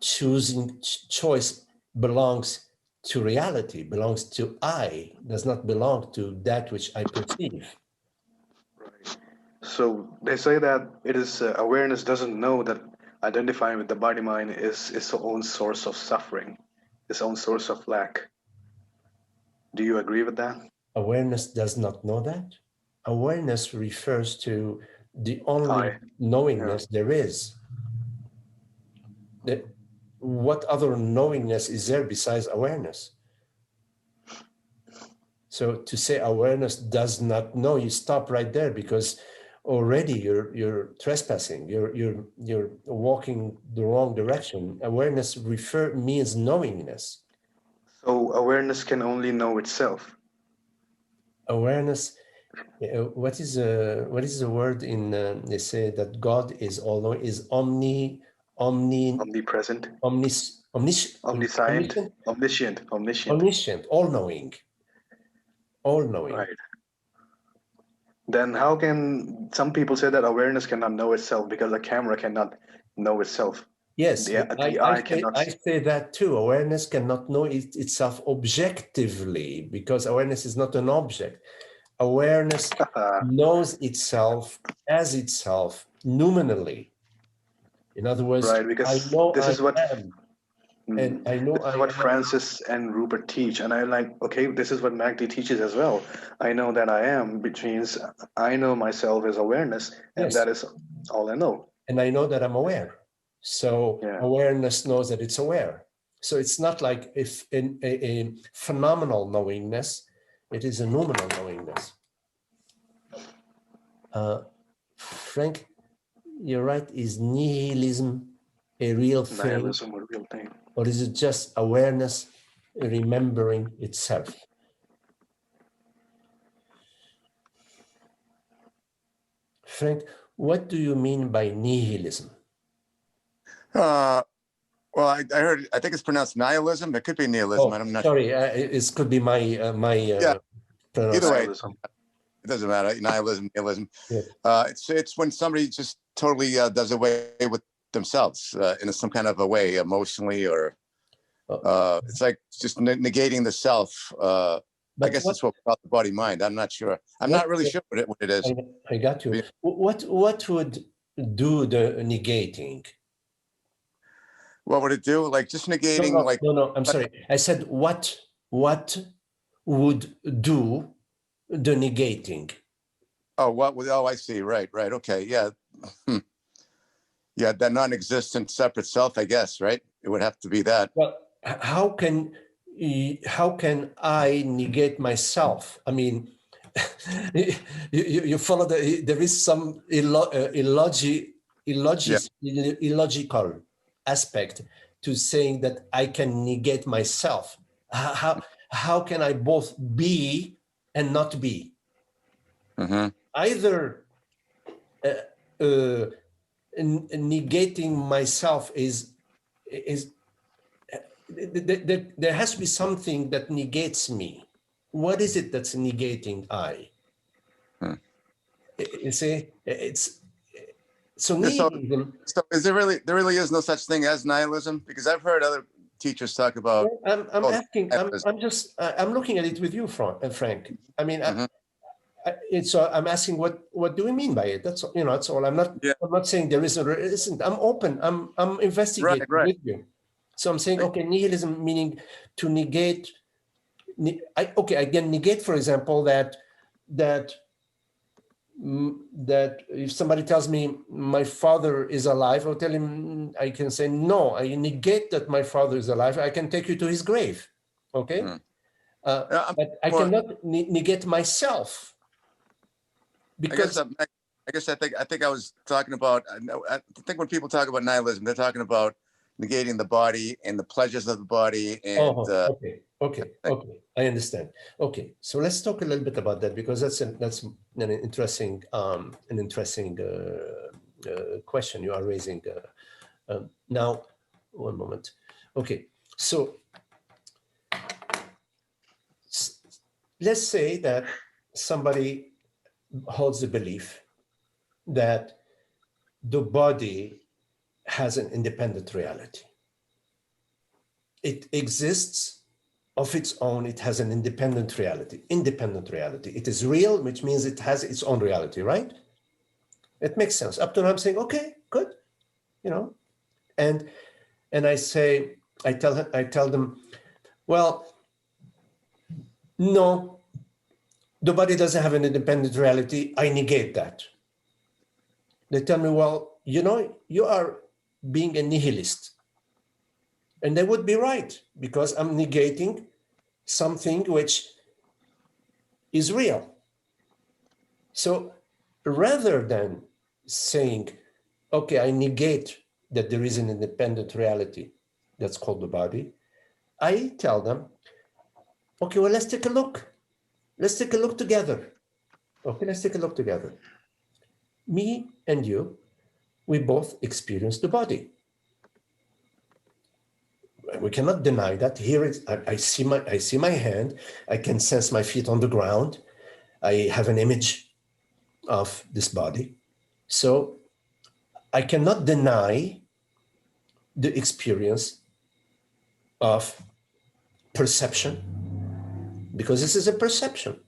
Choice belongs to reality, belongs to I, does not belong to that which I perceive. Right. So they say that it is awareness doesn't know that identifying with the body mind is its own source of suffering, its own source of lack. Do you agree with that? Awareness does not know that. Awareness refers to the only knowingness there is. What other knowingness is there besides awareness? So to say awareness does not know, you stop right there, because already you're trespassing. You're walking the wrong direction. Awareness means knowingness. So awareness can only know itself. Awareness. What is the word in? They say that God is all-knowing, is Omnipresent, omniscient, omniscient, all-knowing. Right. Then how can some people say that awareness cannot know itself because a camera cannot know itself? Yes, The eye cannot. I say that too. Awareness cannot know itself objectively because awareness is not an object. Awareness knows itself as itself nominally. In other words, Right, because I know this is what am, and I know this is I what am. Francis and Rupert teach, and I'm like, okay, this is what Magdi teaches as well. I know that I am, which means I know myself as awareness, and Yes. that is all I know. And I know that I'm aware. So awareness knows that it's aware. So it's not like if in a phenomenal knowingness, it is a nominal knowingness. Frank, you're right. Is nihilism a real thing? Nihilism a real thing. Or is it just awareness remembering itself? Frank, what do you mean by nihilism? Well, I heard, I think it's pronounced nihilism. It could be nihilism. I'm not sorry, it could be my yeah. Either way, Nihilism. it doesn't matter. Nihilism. Yeah. It's when somebody just totally does away with themselves in some kind of a way, emotionally, or it's like just negating the self. I guess that's what we call the body mind. I'm not sure. I'm not really sure what it is. I got you. What would do the negating? What would it do? Like just negating? No. I'm sorry. I said what would do the negating? Oh, what would? Oh, I see. Right. Okay. Yeah. Yeah, that non-existent separate self. I guess. Right. It would have to be that. Well, how can I negate myself? I mean, you follow there is some illogical aspect to saying that I can negate myself. How can I both be and not be? Mm-hmm. Either negating myself is there has to be something that negates me. What is it that's negating I? You see, it's so nihilism. So is there really is no such thing as nihilism? Because I've heard other teachers talk about. I'm looking at it with you, Frank. I mean, so I'm asking what do we mean by it? That's that's all. I'm not saying there is or there isn't. I'm open. I'm investigating with you. So I'm saying, okay, nihilism meaning to negate. I can negate, for example, that if somebody tells me my father is alive, I'll tell him, I can say, no, I negate that my father is alive. I can take you to his grave. Okay. But I cannot negate myself. Because I think I was talking about, I think when people talk about nihilism, they're talking about negating the body and the pleasures of the body. And okay. I understand. Okay, so let's talk a little bit about that because that's an interesting question you are raising. Now, one moment. Okay, so let's say that somebody holds the belief that the body has an independent reality. It exists of its own. It has an independent reality. It is real, which means it has its own reality, right? It makes sense. Up to now, I'm saying, okay, good, and I tell them, well, no, the body doesn't have an independent reality. I negate that. They tell me, well, you are being a nihilist. And they would be right, because I'm negating something which is real. So rather than saying, okay, I negate that there is an independent reality that's called the body, I tell them, okay, well, let's take a look. Let's take a look together. Okay, let's take a look together. Me and you, we both experience the body. We cannot deny that. Here I see my hand. I can sense my feet on the ground. I have an image of this body. So I cannot deny the experience of perception, because this is a perception.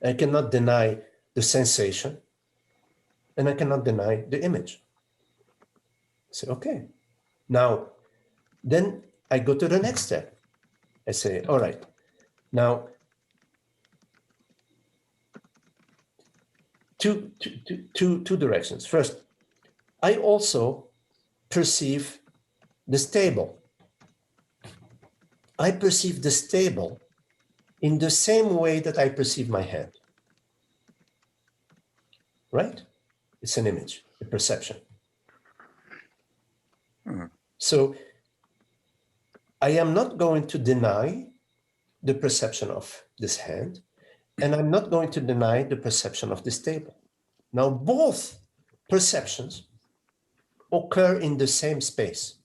I cannot deny the sensation, and I cannot deny the image. I say, okay. Now, then I go to the next step. I say, all right, now, two directions. First, I also perceive the stable. I perceive the stable in the same way that I perceive my hand. Right? It's an image, a perception. So I am not going to deny the perception of this hand, and I'm not going to deny the perception of this table. Now, both perceptions occur in the same space.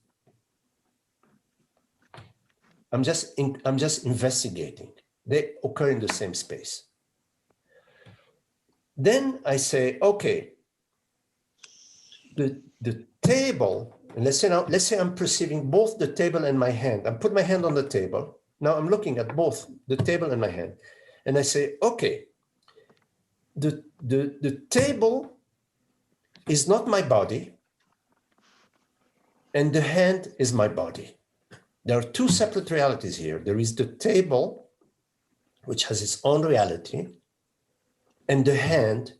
I'm just investigating. They occur in the same space. Then I say, okay, the table, and let's say I'm perceiving both the table and my hand. I put my hand on the table. Now I'm looking at both the table and my hand. And I say, okay, the table is not my body, and the hand is my body. There are two separate realities here. There is the table, which has its own reality, and the hand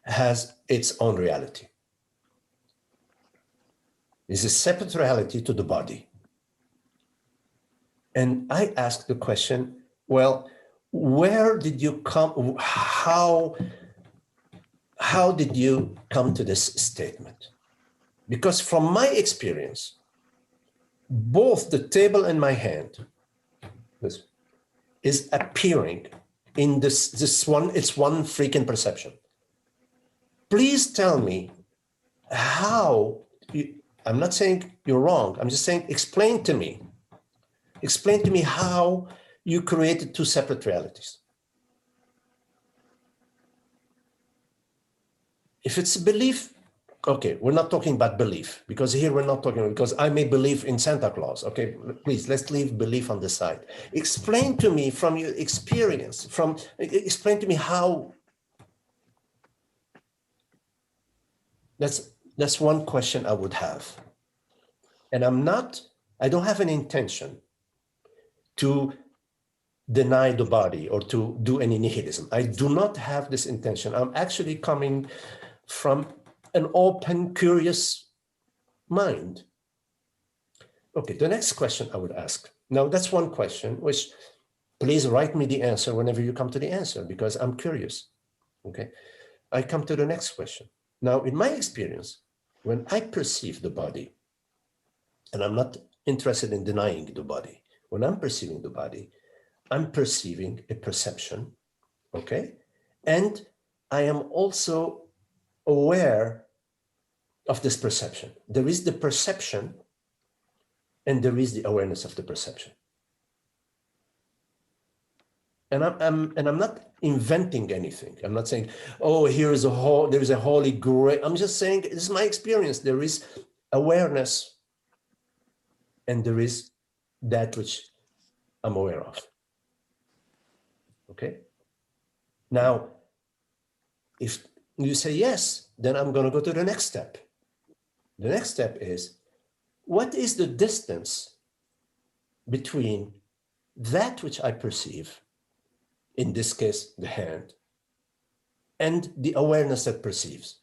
has its own reality. It's a separate reality to the body. And I ask the question, well, where did you come, how did you come to this statement? Because from my experience, both the table and my hand is appearing in this one, it's one freaking perception. Please tell me how, I'm not saying you're wrong, I'm just saying explain to me how you created two separate realities. If it's a belief, okay, we're not talking about belief, because here we're not talking, because I may believe in Santa Claus. Okay, please, let's leave belief on the side. Explain to me from your experience, explain to me how. That's one question I would have. And I don't have an intention to deny the body or to do any nihilism. I do not have this intention. I'm actually coming from an open, curious mind. Okay, the next question I would ask. Now, that's one question, which please write me the answer whenever you come to the answer, because I'm curious. Okay, I come to the next question. Now, in my experience, when I perceive the body, and I'm not interested in denying the body, when I'm perceiving the body, I'm perceiving a perception, okay? And I am also aware of this perception. There is the perception and there is the awareness of the perception. And I'm not inventing anything. I'm not saying, oh, there is a holy grail. I'm just saying, this is my experience. There is awareness and there is that which I'm aware of. Okay? Now, if you say yes, then I'm going to go to the next step. The next step is, what is the distance between that which I perceive, in this case, the hand, and the awareness that perceives?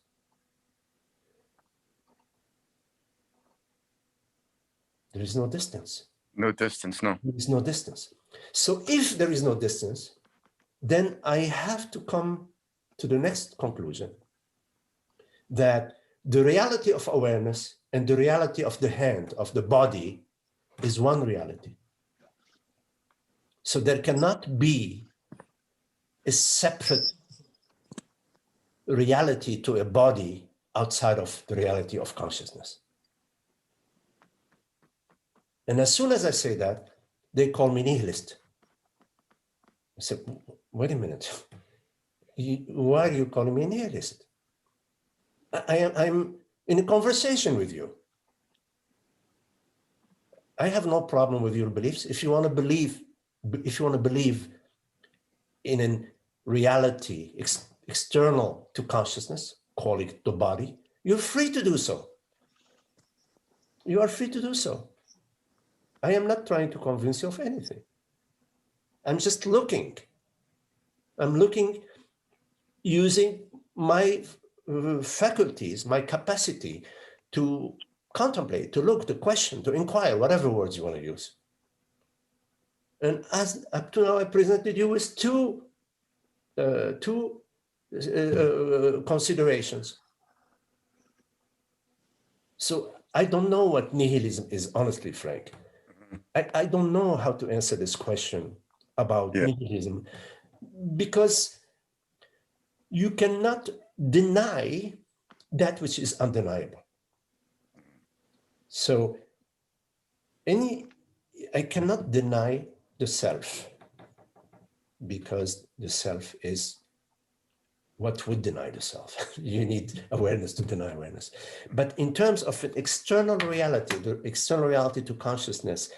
There is no distance. No distance, no. There is no distance. So if there is no distance, then I have to come to the next conclusion, that the reality of awareness and the reality of the hand, of the body, is one reality. So there cannot be a separate reality to a body outside of the reality of consciousness. And as soon as I say that, they call me nihilist. I said, wait a minute. Why are you calling me a nihilist? I'm in a conversation with you. I have no problem with your beliefs. If you want to believe in a reality external to consciousness, call it the body, you're free to do so. You are free to do so. I am not trying to convince you of anything. I'm just looking. I'm looking using my faculties, my capacity to contemplate, to look, to question, to inquire, whatever words you want to use. And as up to now, I presented you with two considerations. So I don't know what nihilism is, honestly, Frank. I don't know how to answer this question about nihilism, because you cannot deny that which is undeniable. So I cannot deny the self, because the self is what would deny the self. You need awareness to deny awareness. But in terms of an external reality, the external reality to consciousness,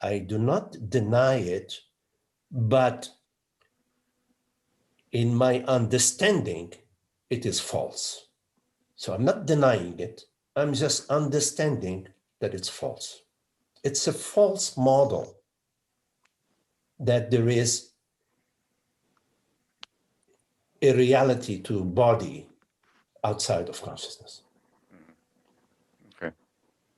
I do not deny it, but in my understanding, it is false. So I'm not denying it. I'm just understanding that it's false. It's a false model that there is a reality to body outside of consciousness. Okay.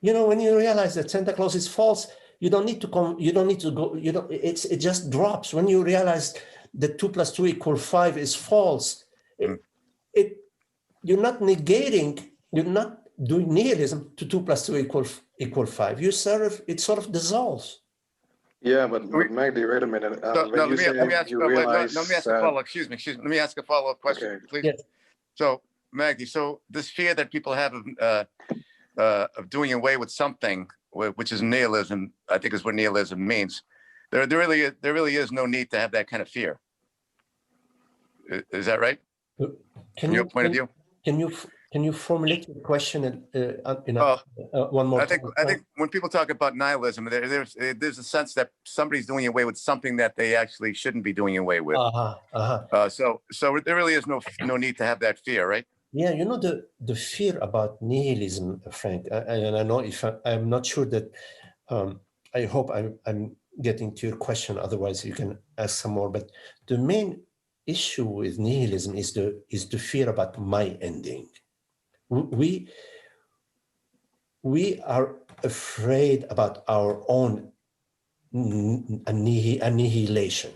You know, when you realize that Santa Claus is false, you don't need to come, you don't need to go, it just drops. When you realize that 2 + 2 = 5 is false, you're not negating, you're not doing nihilism to 2 + 2 = 5. You it sort of dissolves. Yeah, but Magdi, wait a minute. Let me ask a follow-up. Excuse me. Let me ask a follow-up question, Okay. please. Yes. So, Maggie, so this fear that people have of doing away with something, which is nihilism, I think is what nihilism means. There really is no need to have that kind of fear. Is that right? From your point of view? Can you formulate the question one more time? I think when people talk about nihilism, there's a sense that somebody's doing away with something that they actually shouldn't be doing away with. So there really is no need to have that fear, right? Yeah, you know, the fear about nihilism, Frank, and I know I'm not sure that, I hope I'm getting to your question, otherwise you can ask some more, but the main issue with nihilism is the fear about my ending. We are afraid about our own annihilation.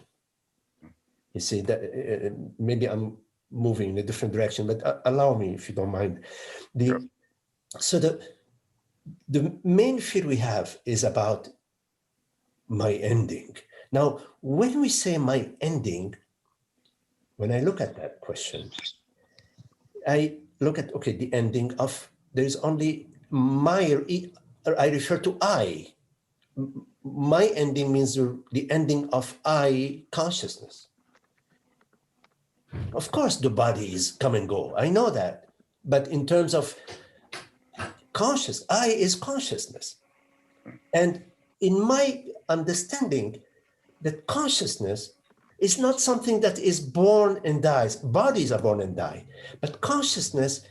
You see, that maybe I'm moving in a different direction, but allow me, if you don't mind. Sure. So the main fear we have is about my ending. Now, when we say my ending, when I look at that question, I look at, okay, the ending of, there's only I refer to I. My ending means the ending of I consciousness. Of course, the body is come and go. I know that. But in terms of I is consciousness. And in my understanding, that consciousness is not something that is born and dies. Bodies are born and die. But consciousness,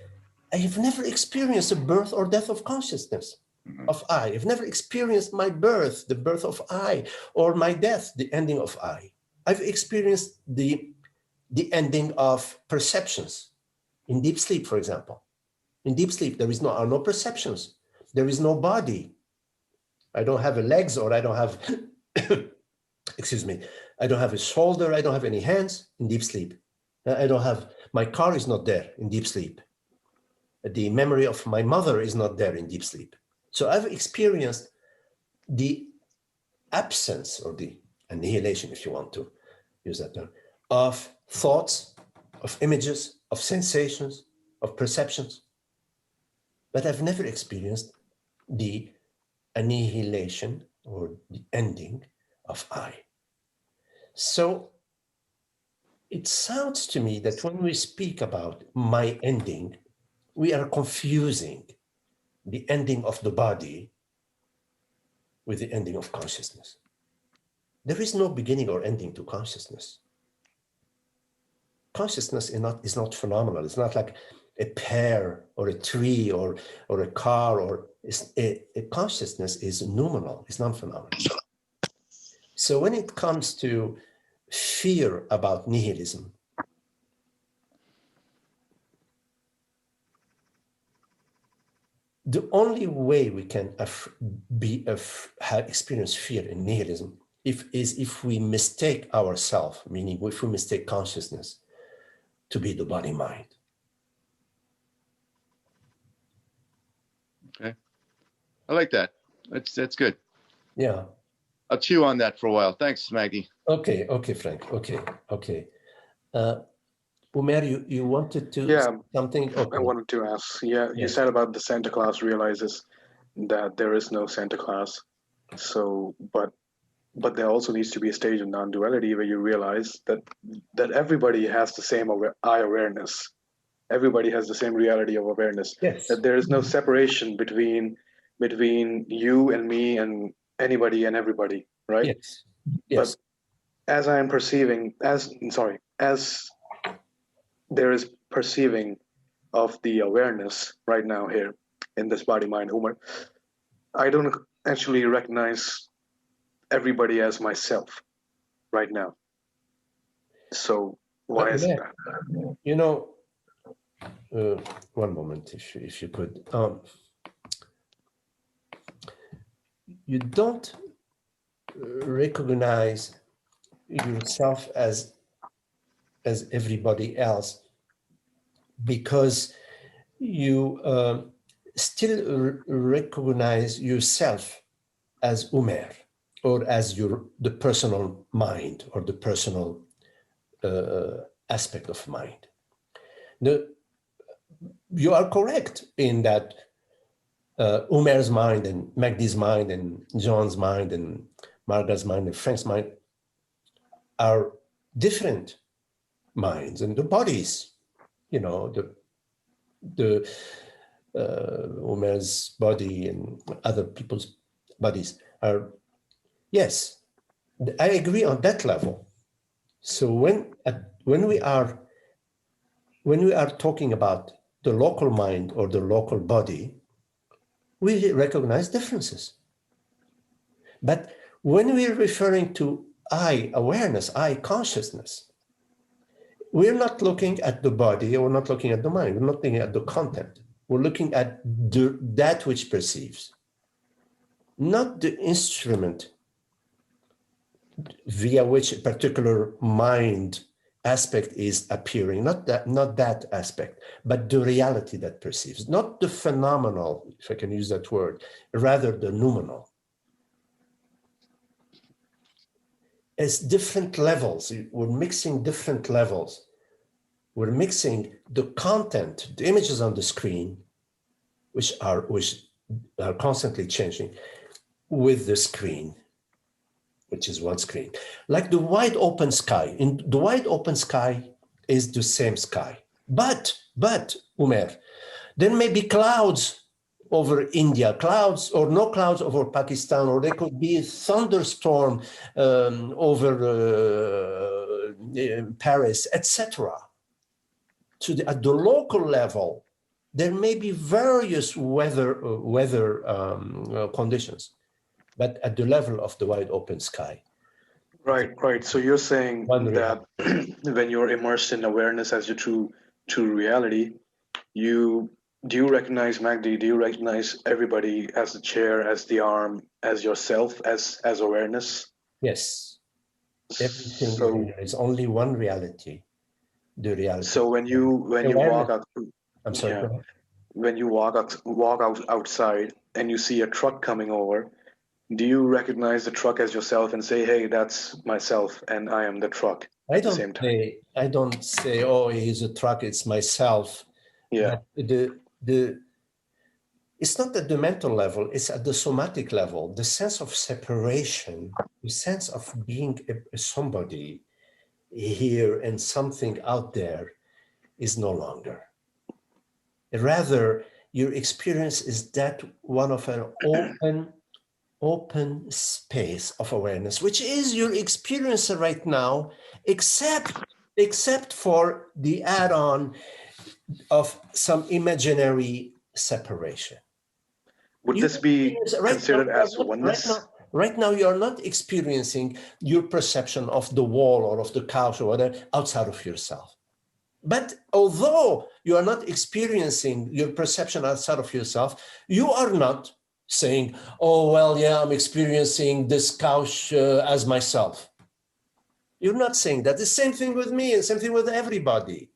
I have never experienced a birth or death of consciousness, of I. I've never experienced my birth, the birth of I, or my death, the ending of I. I've experienced the ending of perceptions in deep sleep, for example. In deep sleep, there are no perceptions. There is no body. I don't have legs, or I don't have, excuse me, I don't have a shoulder, I don't have any hands in deep sleep. I don't have, my car is not there in deep sleep. The memory of my mother is not there in deep sleep. So I've experienced the absence, or the annihilation, if you want to use that term, of thoughts, of images, of sensations, of perceptions. But I've never experienced the annihilation or the ending of I. So it sounds to me that when we speak about my ending, we are confusing the ending of the body with the ending of consciousness. There is no beginning or ending to consciousness. Consciousness is not phenomenal. It's not like a pear or a tree or a car, or a consciousness is noumenal, it's non-phenomenal. So when it comes to fear about nihilism, the only way we can experience fear in nihilism is if we mistake ourselves, meaning if we mistake consciousness to be the body-mind. Okay, I like that. That's good. Yeah. I'll chew on that for a while. Thanks, Maggie. Okay, Frank. Okay. Umer, you wanted to say something? Okay. I wanted to ask. Yeah, you said about the Santa Claus realizes that there is no Santa Claus. So, but there also needs to be a stage of non-duality where you realize that everybody has the same I awareness. Everybody has the same reality of awareness. Yes. That there is no separation between you and me and anybody and everybody, right? Yes. Yes. But as I am perceiving, as there is perceiving of the awareness right now here in this body, mind, Umar, I don't actually recognize everybody as myself right now. So why is that? You know, one moment, if you could. You don't recognize yourself as everybody else because you still recognize yourself as Umer, or as the personal mind, or the personal aspect of mind. You are correct in that Umer's mind and Magdi's mind and John's mind and Margaret's mind and Frank's mind are different minds, and the bodies, you know, the Umer's body and other people's bodies are, yes, I agree on that level. So when we are talking about the local mind or the local body, we recognize differences. But when we're referring to I awareness, I consciousness, we're not looking at the body, or we're not looking at the mind, we're not looking at the content. We're looking at that which perceives, not the instrument via which a particular mind aspect is appearing, not that aspect, but the reality that perceives, not the phenomenal, if I can use that word, rather the noumenal. As different levels, we're mixing different levels. We're mixing the content, the images on the screen, which are constantly changing, with the screen, which is one screen. Like the wide open sky. In the wide open sky is the same sky. But, Umer, there may be clouds over India, clouds or no clouds over Pakistan, or there could be a thunderstorm over Paris, etc. At the local level, there may be various weather conditions, but at the level of the wide open sky. Right. So you're saying that when you're immersed in awareness as your true reality, do you recognize, Magdi, do you recognize everybody as the chair, as the arm, as yourself, as awareness? Yes. Everything is only one reality. the reality. So when you walk out, I'm sorry. yeah, Go ahead. when you walk out outside and you see a truck coming over, do you recognize the truck as yourself and say, "Hey, that's myself, and I am the truck"? At the same time, I don't say, oh, he's a truck, it's myself. yeah. But it's not at the mental level, it's at the somatic level. The sense of separation, the sense of being somebody here and something out there is no longer. Rather, your experience is that one of an open space of awareness, which is your experience right now, except for the add-on of some imaginary separation. Would this be considered as oneness? Right now, you are not experiencing your perception of the wall or of the couch or whatever outside of yourself. But although you are not experiencing your perception outside of yourself, you are not saying, oh, well, yeah, I'm experiencing this couch as myself. You're not saying that. The same thing with me and same thing with everybody.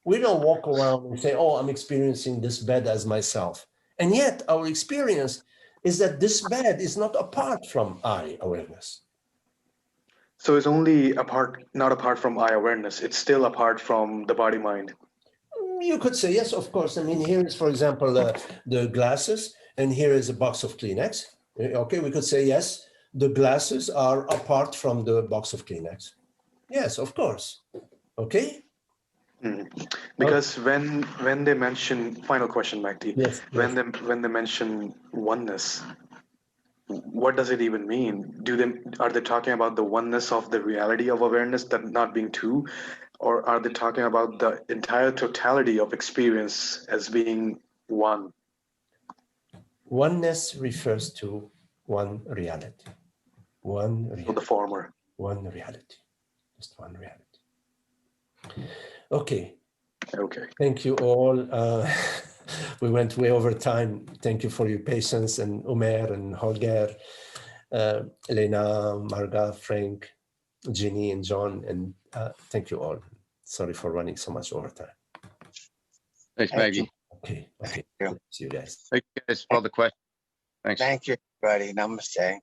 We don't walk around and say, oh, I'm experiencing this bed as myself. And yet our experience is that this bed is not apart from I awareness. So it's only not apart from I awareness. It's still apart from the body mind. You could say, yes, of course. I mean, here is, for example, the glasses, and here is a box of Kleenex. Okay, we could say, yes, the glasses are apart from the box of Kleenex. Yes, of course. Okay? Because when they mention, final question, Magdi, Yes. when they mention oneness, what does it even mean? Are they talking about the oneness of the reality of awareness, that not being two, or are they talking about the entire totality of experience as being one? Oneness refers to one reality. One reality. So the former. One reality. Just one reality. Okay. Okay. Thank you all. We went way over time. Thank you for your patience, and Omer and Holger, Elena, Marga, Frank, Ginny, and John, and thank you all. Sorry for running so much over time. Thanks, Maggie. Okay. Thank you. See you guys. Thank you guys for all the questions. Thanks. Thank you, everybody. Namaste.